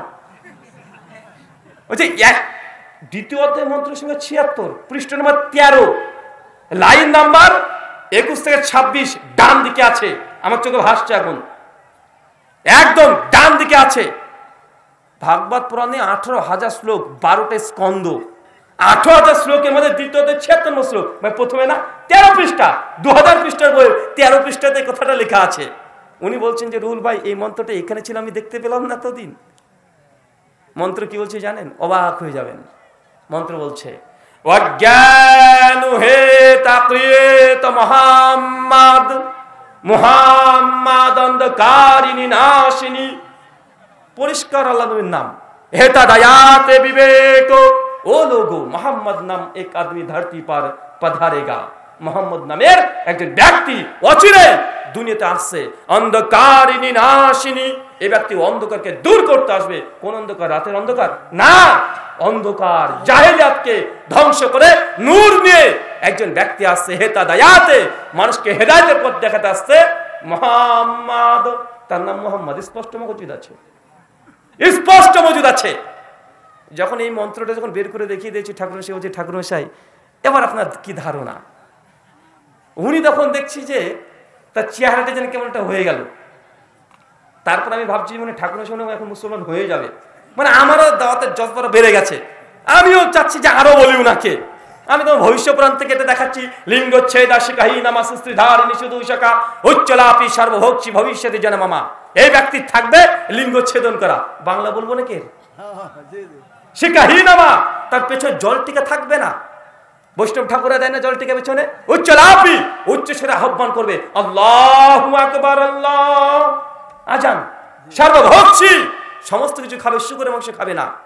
বলছে 2য় অধ্যায় মন্ত্র সংখ্যা 76, পৃষ্ঠা নম্বর 13, লাইন নাম্বার 21 থেকে 26 ডান দিকে আছে। আমার চোখে ভাসছে এখন, একদম ডান দিকে আছে। ভাগবত পুরাণে 18,000 শ্লোক, 12টা স্কন্ধ, 18,000 শ্লোকের মধ্যে 2য় অধ্যায় 76 শ্লোক, মানে প্রথমে না 13 পৃষ্ঠা, 2000 পৃষ্ঠার বই 13 পৃষ্ঠাতে কথাটা লেখা আছে। উনি বলছেন যে রুহুল ভাই এই মন্ত্রটা এখানে ছিল, আমি দেখতে পেলাম না এতদিন। মন্ত্র কি বলছে জানেন? অবাক হয়ে যাবেন। মন্ত্র বলছে অজ্ঞান হে তাকরিত মুহাম্মদ, মুহাম্মদ অন্ধকারিনী নাশিনী। পরিষ্কার আল্লাহ নবীর নাম। হেতা দায়াতে বিবেক, ओ लोगो मोहम्मद नाम एक आदमी धरती पर पधारेगा। মোহাম্মদ নামের একজন ব্যক্তি অচিরে দুনিয়াতে আসছে, অন্ধকারিনী নাশিনী। এই ব্যক্তি অন্ধকারকে দূর করতে আসবে। কোন অন্ধকার? রাতের অন্ধকার না, অন্ধকার জাহেলিয়াতকে ধ্বংস করে নূর নিয়ে একজন ব্যক্তি আসছে হেদায়াতে, মানুষকে হেদায়েতের পথ দেখাতে আসছে মুহাম্মদ। তার নাম মুহাম্মদ, স্পষ্ট মজুদ আছে, স্পষ্ট মজুদ আছে। যখন এই মন্ত্রটা যখন বের করে দেখিয়ে দিয়েছি ঠাকুর মশাই, বলছি ঠাকুর মশাই এবার আপনার কি ধারণা? উনি তখন দেখছি যে তার চেহারাটা যেন কেমন একটা হয়ে গেল। তারপর আমি ভাবছি মানে ঠাকুর মশাই এখন মুসলমান হয়ে যাবে, মানে আমারও দাওয়াতের জজবাটা বেড়ে গেছে। আমিও চাচ্ছি যে আরো বলি উনাকে। আমি তো ভবিষ্য পুরাণ থেকে এটা দেখাচ্ছি, লিঙ্গচ্ছেদ আশিকাহী নামাস স্ত্রীধারিণী শুধু শাখা উচ্চলাপি সর্বভোক্ষী ভবিষ্যতে যেন মামা। এই ব্যক্তি থাকবে লিঙ্গচ্ছেদন করা, বাংলা বলবো নাকি শিকাহী নামা, তার পেছনে জল টিকা থাকবে না। বৈষ্ণব ঠাকুরা দেয় না জল টিকা পেছনে, উচ্চলাপি উচ্চ স্বরে আহ্বান করবে আল্লাহু আকবার, আল্লাহ আজান, সর্বভোক্ষী সমস্ত কিছু খাবে, শুকরের মাংস খাবে না।